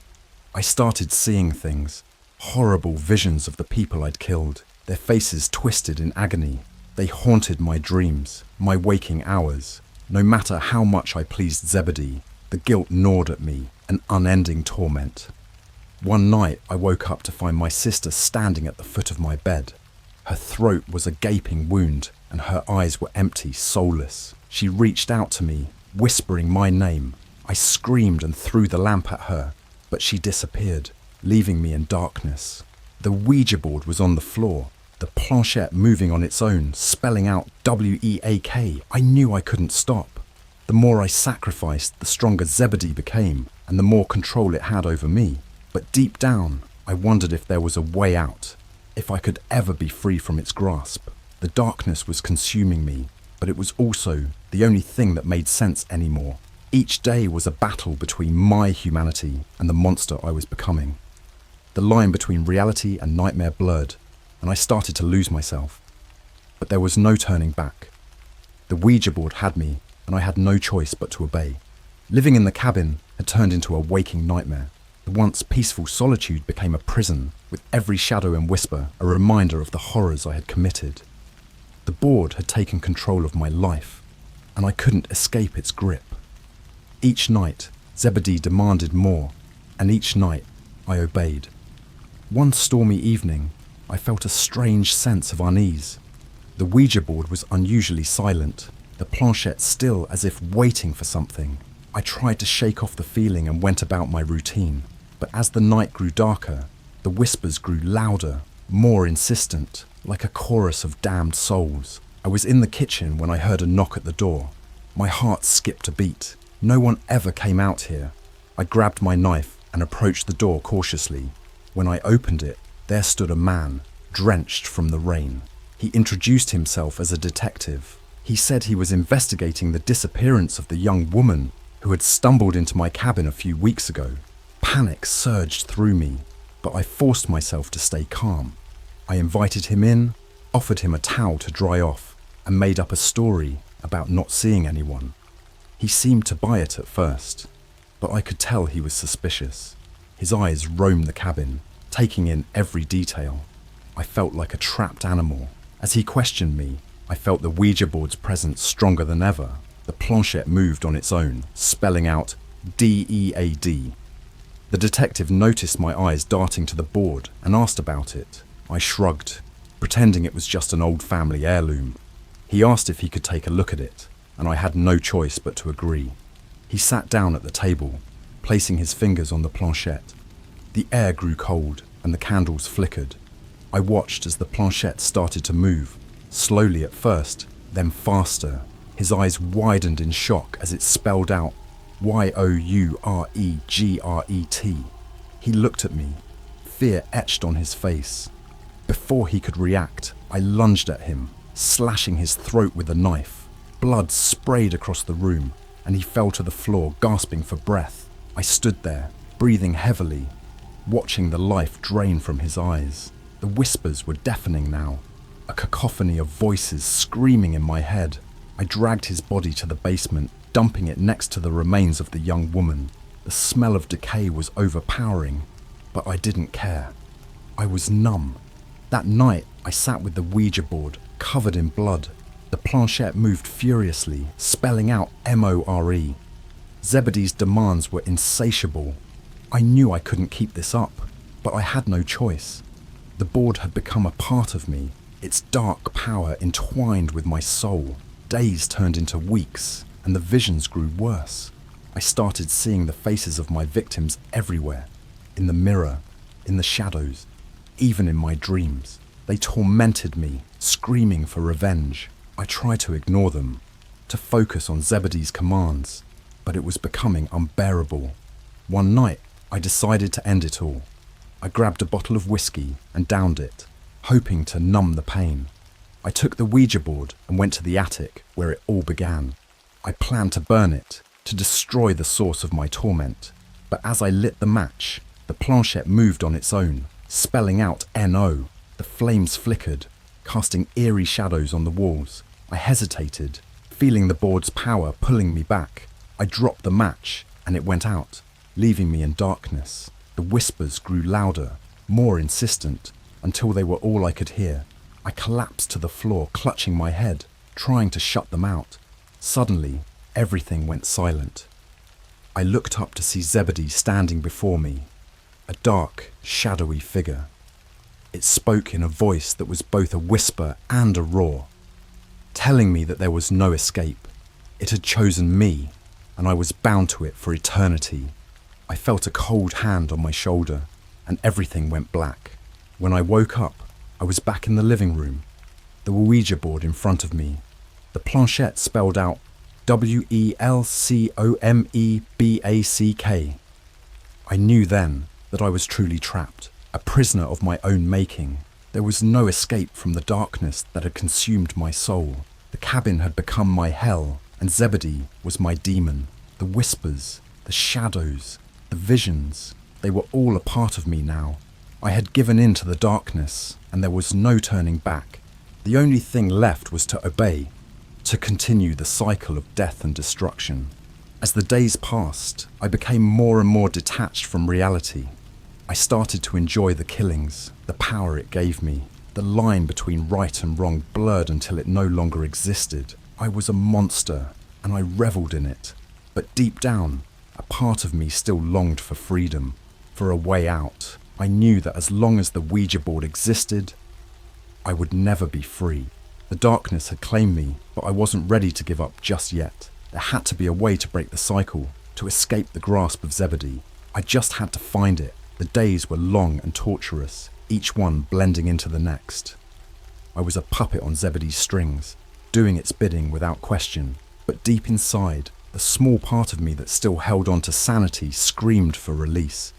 I started seeing things, horrible visions of the people I'd killed, their faces twisted in agony. They haunted my dreams, my waking hours. No matter how much I pleased Zebedee, the guilt gnawed at me, an unending torment. One night I woke up to find my sister standing at the foot of my bed. Her throat was a gaping wound, and her eyes were empty, soulless. She reached out to me, whispering my name. I screamed and threw the lamp at her, but she disappeared, leaving me in darkness. The Ouija board was on the floor, the planchette moving on its own, spelling out WEAK. I knew I couldn't stop. The more I sacrificed, the stronger Zebedee became, and the more control it had over me. But deep down, I wondered if there was a way out, if I could ever be free from its grasp. The darkness was consuming me, but it was also the only thing that made sense anymore. Each day was a battle between my humanity and the monster I was becoming. The line between reality and nightmare blurred, and I started to lose myself. But there was no turning back. The Ouija board had me, and I had no choice but to obey. Living in the cabin had turned into a waking nightmare. The once peaceful solitude became a prison, with every shadow and whisper a reminder of the horrors I had committed. The board had taken control of my life, and I couldn't escape its grip. Each night, Zebedee demanded more, and each night I obeyed. One stormy evening, I felt a strange sense of unease. The Ouija board was unusually silent, the planchette still as if waiting for something. I tried to shake off the feeling and went about my routine, but as the night grew darker, the whispers grew louder, more insistent, like a chorus of damned souls. I was in the kitchen when I heard a knock at the door. My heart skipped a beat. No one ever came out here. I grabbed my knife and approached the door cautiously. When I opened it, there stood a man, drenched from the rain. He introduced himself as a detective. He said he was investigating the disappearance of the young woman who had stumbled into my cabin a few weeks ago. Panic surged through me, but I forced myself to stay calm. I invited him in, offered him a towel to dry off, and made up a story about not seeing anyone. He seemed to buy it at first, but I could tell he was suspicious. His eyes roamed the cabin, taking in every detail. I felt like a trapped animal. As he questioned me, I felt the Ouija board's presence stronger than ever. The planchette moved on its own, spelling out DEAD. The detective noticed my eyes darting to the board and asked about it. I shrugged, pretending it was just an old family heirloom. He asked if he could take a look at it, and I had no choice but to agree. He sat down at the table, placing his fingers on the planchette. The air grew cold and the candles flickered. I watched as the planchette started to move, slowly at first, then faster. His eyes widened in shock as it spelled out YOUREGRET. He looked at me, fear etched on his face. Before he could react, I lunged at him, slashing his throat with a knife. Blood sprayed across the room, and he fell to the floor, gasping for breath. I stood there, breathing heavily, watching the life drain from his eyes. The whispers were deafening now, a cacophony of voices screaming in my head. I dragged his body to the basement, dumping it next to the remains of the young woman. The smell of decay was overpowering, but I didn't care. I was numb. That night, I sat with the Ouija board, covered in blood. The planchette moved furiously, spelling out MORE. Zebedee's demands were insatiable. I knew I couldn't keep this up, but I had no choice. The board had become a part of me, its dark power entwined with my soul. Days turned into weeks, and the visions grew worse. I started seeing the faces of my victims everywhere, in the mirror, in the shadows, even in my dreams. They tormented me, screaming for revenge. I tried to ignore them, to focus on Zebedee's commands, but it was becoming unbearable. One night, I decided to end it all. I grabbed a bottle of whiskey and downed it, hoping to numb the pain. I took the Ouija board and went to the attic where it all began. I planned to burn it, to destroy the source of my torment. But as I lit the match, the planchette moved on its own, spelling out NO. The flames flickered, casting eerie shadows on the walls. I hesitated, feeling the board's power pulling me back. I dropped the match and it went out, leaving me in darkness. The whispers grew louder, more insistent, until they were all I could hear. I collapsed to the floor, clutching my head, trying to shut them out. Suddenly, everything went silent. I looked up to see Zebedee standing before me, a dark, shadowy figure. It spoke in a voice that was both a whisper and a roar, telling me that there was no escape. It had chosen me, and I was bound to it for eternity. I felt a cold hand on my shoulder, and everything went black. When I woke up, I was back in the living room, the Ouija board in front of me. The planchette spelled out WELCOMEBACK. I knew then that I was truly trapped, a prisoner of my own making. There was no escape from the darkness that had consumed my soul. The cabin had become my hell, and Zebedee was my demon. The whispers, the shadows, the visions, they were all a part of me now. I had given in to the darkness, and there was no turning back. The only thing left was to obey, to continue the cycle of death and destruction. As the days passed, I became more and more detached from reality. I started to enjoy the killings, the power it gave me. The line between right and wrong blurred until it no longer existed. I was a monster, and I reveled in it. But deep down, a part of me still longed for freedom, for a way out. I knew that as long as the Ouija board existed, I would never be free. The darkness had claimed me, but I wasn't ready to give up just yet. There had to be a way to break the cycle, to escape the grasp of Zebedee. I just had to find it. The days were long and torturous, each one blending into the next. I was a puppet on Zebedee's strings, doing its bidding without question. But deep inside, the small part of me that still held on to sanity screamed for release.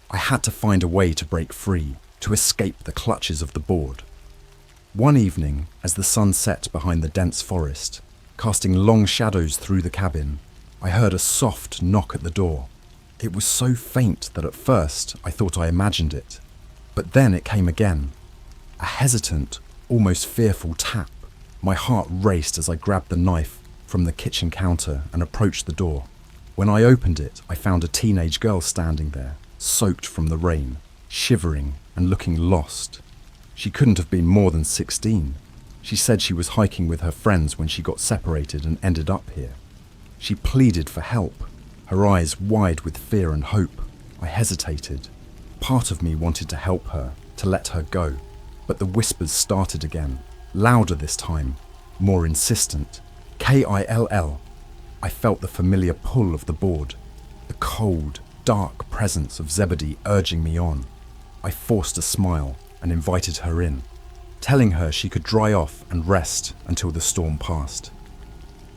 I had to find a way to break free, to escape the clutches of the board. One evening, as the sun set behind the dense forest, casting long shadows through the cabin, I heard a soft knock at the door. It was so faint that at first I thought I imagined it. But then it came again. A hesitant, almost fearful tap. My heart raced as I grabbed the knife from the kitchen counter and approached the door. When I opened it, I found a teenage girl standing there, soaked from the rain, shivering and looking lost. She couldn't have been more than 16. She said she was hiking with her friends when she got separated and ended up here. She pleaded for help, her eyes wide with fear and hope. I hesitated. Part of me wanted to help her, to let her go. But the whispers started again, louder this time, more insistent. Kill. I felt the familiar pull of the board, the cold, dark presence of Zebedee urging me on. I forced a smile and invited her in, telling her she could dry off and rest until the storm passed.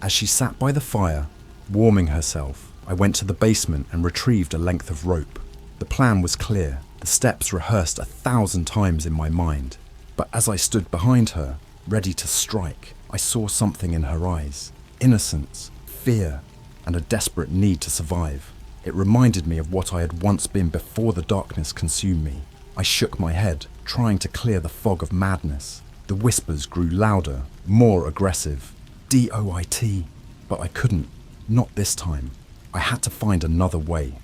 As she sat by the fire, warming herself, I went to the basement and retrieved a length of rope. The plan was clear, the steps rehearsed 1,000 times in my mind. But as I stood behind her, ready to strike, I saw something in her eyes. Innocence, fear, and a desperate need to survive. It reminded me of what I had once been before the darkness consumed me. I shook my head, trying to clear the fog of madness. The whispers grew louder, more aggressive. DOIT. But I couldn't. Not this time. I had to find another way.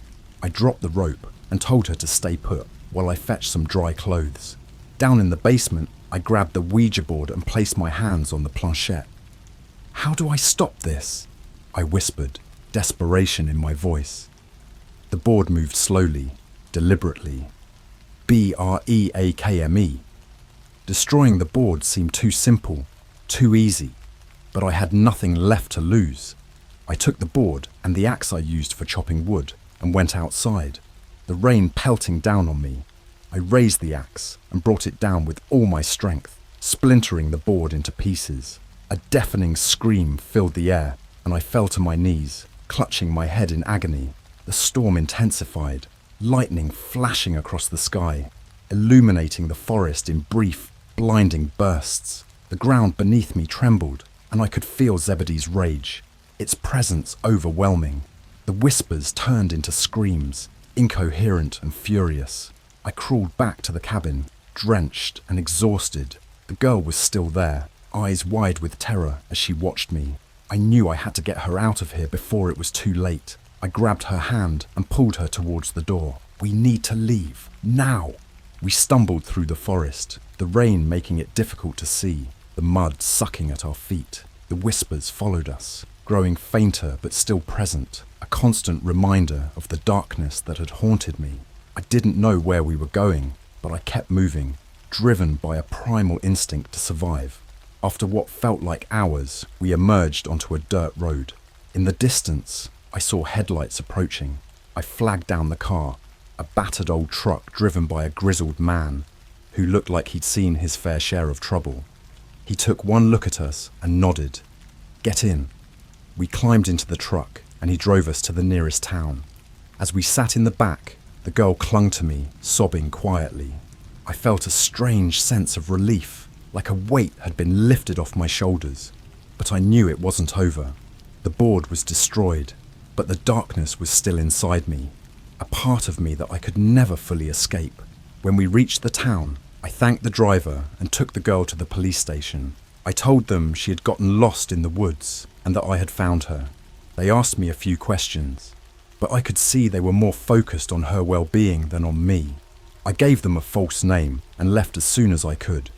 I dropped the rope and told her to stay put while I fetched some dry clothes. Down in the basement, I grabbed the Ouija board and placed my hands on the planchette. How do I stop this? I whispered, desperation in my voice. The board moved slowly, deliberately. BREAKME. Destroying the board seemed too simple, too easy, but I had nothing left to lose. I took the board and the axe I used for chopping wood and went outside, the rain pelting down on me. I raised the axe and brought it down with all my strength, splintering the board into pieces. A deafening scream filled the air, and I fell to my knees, clutching my head in agony. The storm intensified, lightning flashing across the sky, illuminating the forest in brief, blinding bursts. The ground beneath me trembled, and I could feel Zebedee's rage, its presence overwhelming. The whispers turned into screams, incoherent and furious. I crawled back to the cabin, drenched and exhausted. The girl was still there, eyes wide with terror as she watched me. I knew I had to get her out of here before it was too late. I grabbed her hand and pulled her towards the door. We need to leave, now. We stumbled through the forest, the rain making it difficult to see, the mud sucking at our feet. The whispers followed us, growing fainter but still present, a constant reminder of the darkness that had haunted me. I didn't know where we were going, but I kept moving, driven by a primal instinct to survive. After what felt like hours, we emerged onto a dirt road. In the distance, I saw headlights approaching. I flagged down the car, a battered old truck driven by a grizzled man who looked like he'd seen his fair share of trouble. He took one look at us and nodded. Get in. We climbed into the truck and he drove us to the nearest town. As we sat in the back, the girl clung to me, sobbing quietly. I felt a strange sense of relief, like a weight had been lifted off my shoulders. But I knew it wasn't over. The board was destroyed, but the darkness was still inside me, a part of me that I could never fully escape. When we reached the town, I thanked the driver and took the girl to the police station. I I told them she had gotten lost in the woods and that I had found her. They asked me a few questions, but I could see they were more focused on her well-being than on me. I gave them a false name and left as soon as I could.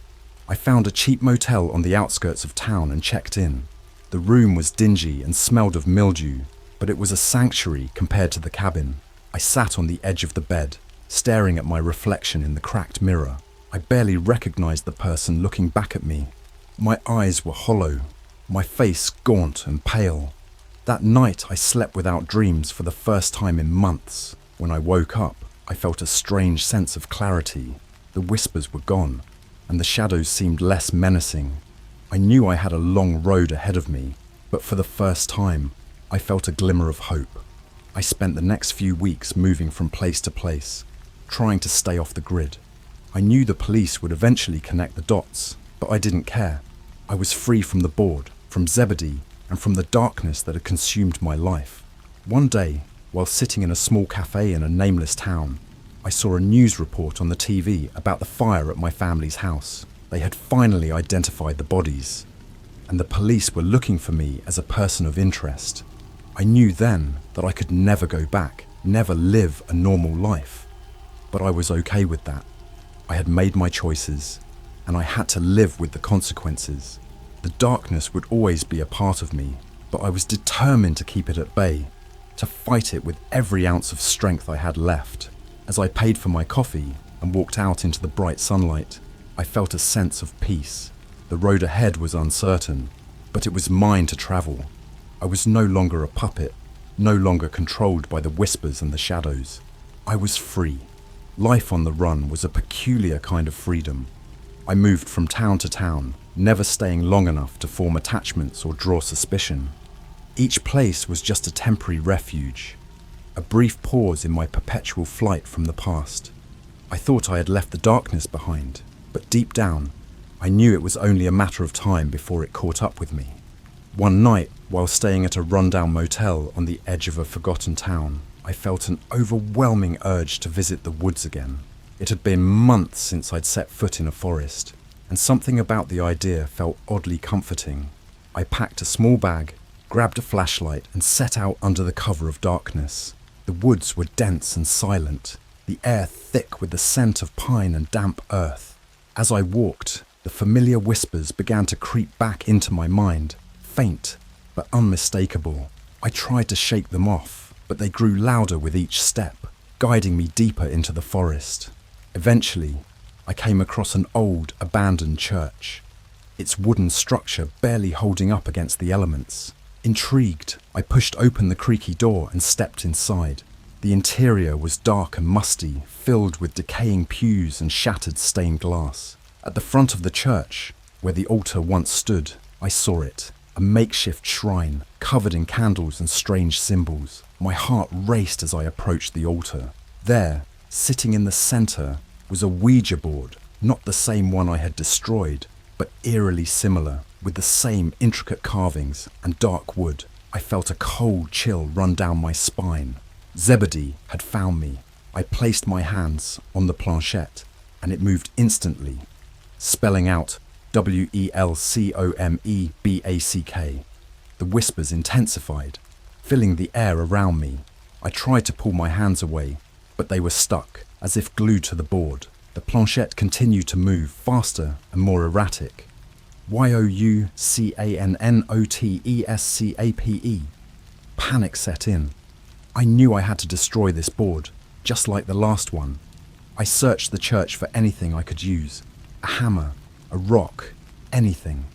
I found a cheap motel on the outskirts of town and checked in. The room was dingy and smelled of mildew, but it was a sanctuary compared to the cabin. I sat on the edge of the bed, staring at my reflection in the cracked mirror. I barely recognized the person looking back at me. My eyes were hollow, my face gaunt and pale. That night I slept without dreams for the first time in months. When I woke up, I felt a strange sense of clarity. The whispers were gone, and the shadows seemed less menacing. I knew I had a long road ahead of me, but for the first time, I felt a glimmer of hope. I spent the next few weeks moving from place to place, trying to stay off the grid. I knew the police would eventually connect the dots, but I didn't care. I was free from the board, from Zebedee, and from the darkness that had consumed my life. One day, while sitting in a small cafe in a nameless town, I saw a news report on the TV about the fire at my family's house. They had finally identified the bodies, and the police were looking for me as a person of interest. I knew then that I could never go back, never live a normal life. But I was okay with that. I had made my choices, and I had to live with the consequences. The darkness would always be a part of me, but I was determined to keep it at bay, to fight it with every ounce of strength I had left. As I paid for my coffee and walked out into the bright sunlight, I felt a sense of peace. The road ahead was uncertain, but it was mine to travel. I was no longer a puppet, no longer controlled by the whispers and the shadows. I was free. Life on the run was a peculiar kind of freedom. I moved from town to town, never staying long enough to form attachments or draw suspicion. Each place was just a temporary refuge, a brief pause in my perpetual flight from the past. I thought I had left the darkness behind, but deep down, I knew it was only a matter of time before it caught up with me. One night, while staying at a rundown motel on the edge of a forgotten town, I felt an overwhelming urge to visit the woods again. It had been months since I'd set foot in a forest, and something about the idea felt oddly comforting. I packed a small bag, grabbed a flashlight, and set out under the cover of darkness. The woods were dense and silent, the air thick with the scent of pine and damp earth. As I walked, the familiar whispers began to creep back into my mind, faint but unmistakable. I tried to shake them off, but they grew louder with each step, guiding me deeper into the forest. Eventually, I came across an old, abandoned church, its wooden structure barely holding up against the elements. Intrigued, I pushed open the creaky door and stepped inside. The interior was dark and musty, filled with decaying pews and shattered stained glass. At the front of the church, where the altar once stood, I saw it, a makeshift shrine covered in candles and strange symbols. My heart raced as I approached the altar. There, sitting in the center, was a Ouija board, not the same one I had destroyed, but eerily similar, with the same intricate carvings and dark wood. I felt a cold chill run down my spine. Zebedee had found me. I placed my hands on the planchette, and it moved instantly, spelling out WELCOMEBACK. The whispers intensified, filling the air around me. I tried to pull my hands away, but they were stuck, as if glued to the board. The planchette continued to move faster and more erratic. YOUCANNOTESCAPE. Panic set in. I knew I had to destroy this board, just like the last one. I searched the church for anything I could use. A hammer, a rock, anything.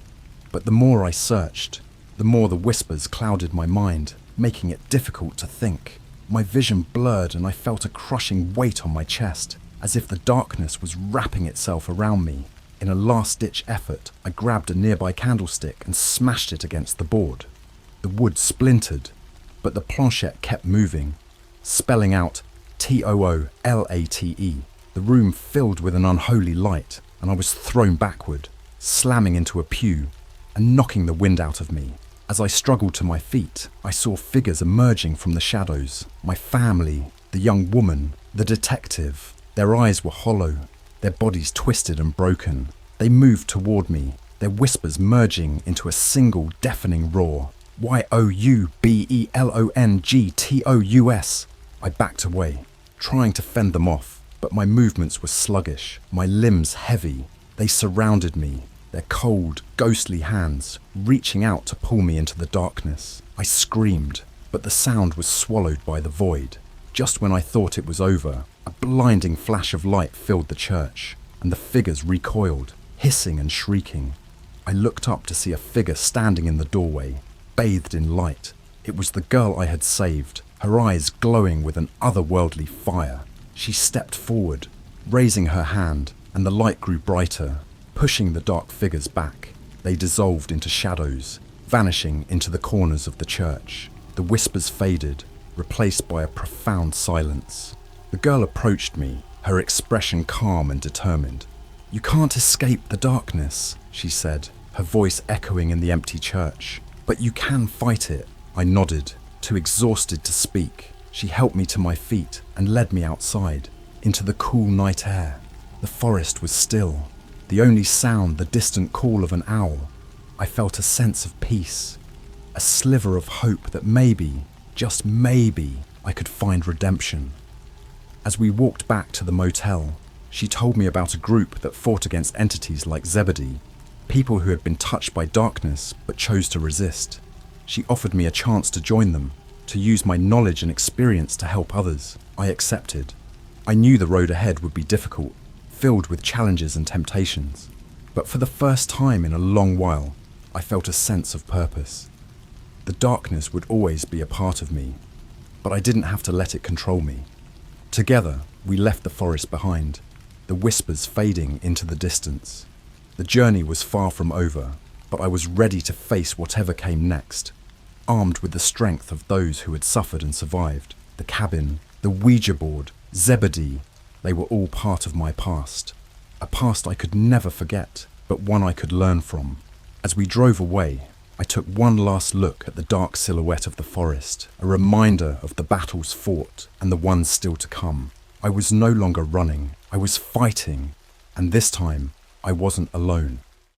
But the more I searched, the more the whispers clouded my mind, making it difficult to think. My vision blurred and I felt a crushing weight on my chest, as if the darkness was wrapping itself around me. In a last-ditch effort, I grabbed a nearby candlestick and smashed it against the board. The wood splintered, but the planchette kept moving, spelling out TOOLATE. The room filled with an unholy light, and I was thrown backward, slamming into a pew and knocking the wind out of me. As I struggled to my feet, I saw figures emerging from the shadows. My family, the young woman, the detective. Their eyes were hollow, their bodies twisted and broken. They moved toward me, their whispers merging into a single deafening roar. Youbelongtous. I backed away, trying to fend them off, but my movements were sluggish, my limbs heavy. They surrounded me, their cold, ghostly hands reaching out to pull me into the darkness. I screamed, but the sound was swallowed by the void. Just when I thought it was over, a blinding flash of light filled the church, and the figures recoiled, hissing and shrieking. I looked up to see a figure standing in the doorway, bathed in light. It was the girl I had saved, her eyes glowing with an otherworldly fire. She stepped forward, raising her hand, and the light grew brighter, pushing the dark figures back. They dissolved into shadows, vanishing into the corners of the church. The whispers faded, replaced by a profound silence. The girl approached me, her expression calm and determined. "You can't escape the darkness," she said, her voice echoing in the empty church. "But you can fight it." I nodded, too exhausted to speak. She helped me to my feet and led me outside, into the cool night air. The forest was still, the only sound the distant call of an owl. I felt a sense of peace, a sliver of hope that maybe, just maybe, I could find redemption. As we walked back to the motel, she told me about a group that fought against entities like Zebedee, people who had been touched by darkness but chose to resist. She offered me a chance to join them, to use my knowledge and experience to help others. I accepted. I knew the road ahead would be difficult, filled with challenges and temptations. But for the first time in a long while, I felt a sense of purpose. The darkness would always be a part of me, but I didn't have to let it control me. Together, we left the forest behind, the whispers fading into the distance. The journey was far from over, but I was ready to face whatever came next, armed with the strength of those who had suffered and survived. The cabin, the Ouija board, Zebedee, they were all part of my past. A past I could never forget, but one I could learn from. As we drove away, I took one last look at the dark silhouette of the forest, a reminder of the battles fought and the ones still to come. I was no longer running, I was fighting, and this time I wasn't alone.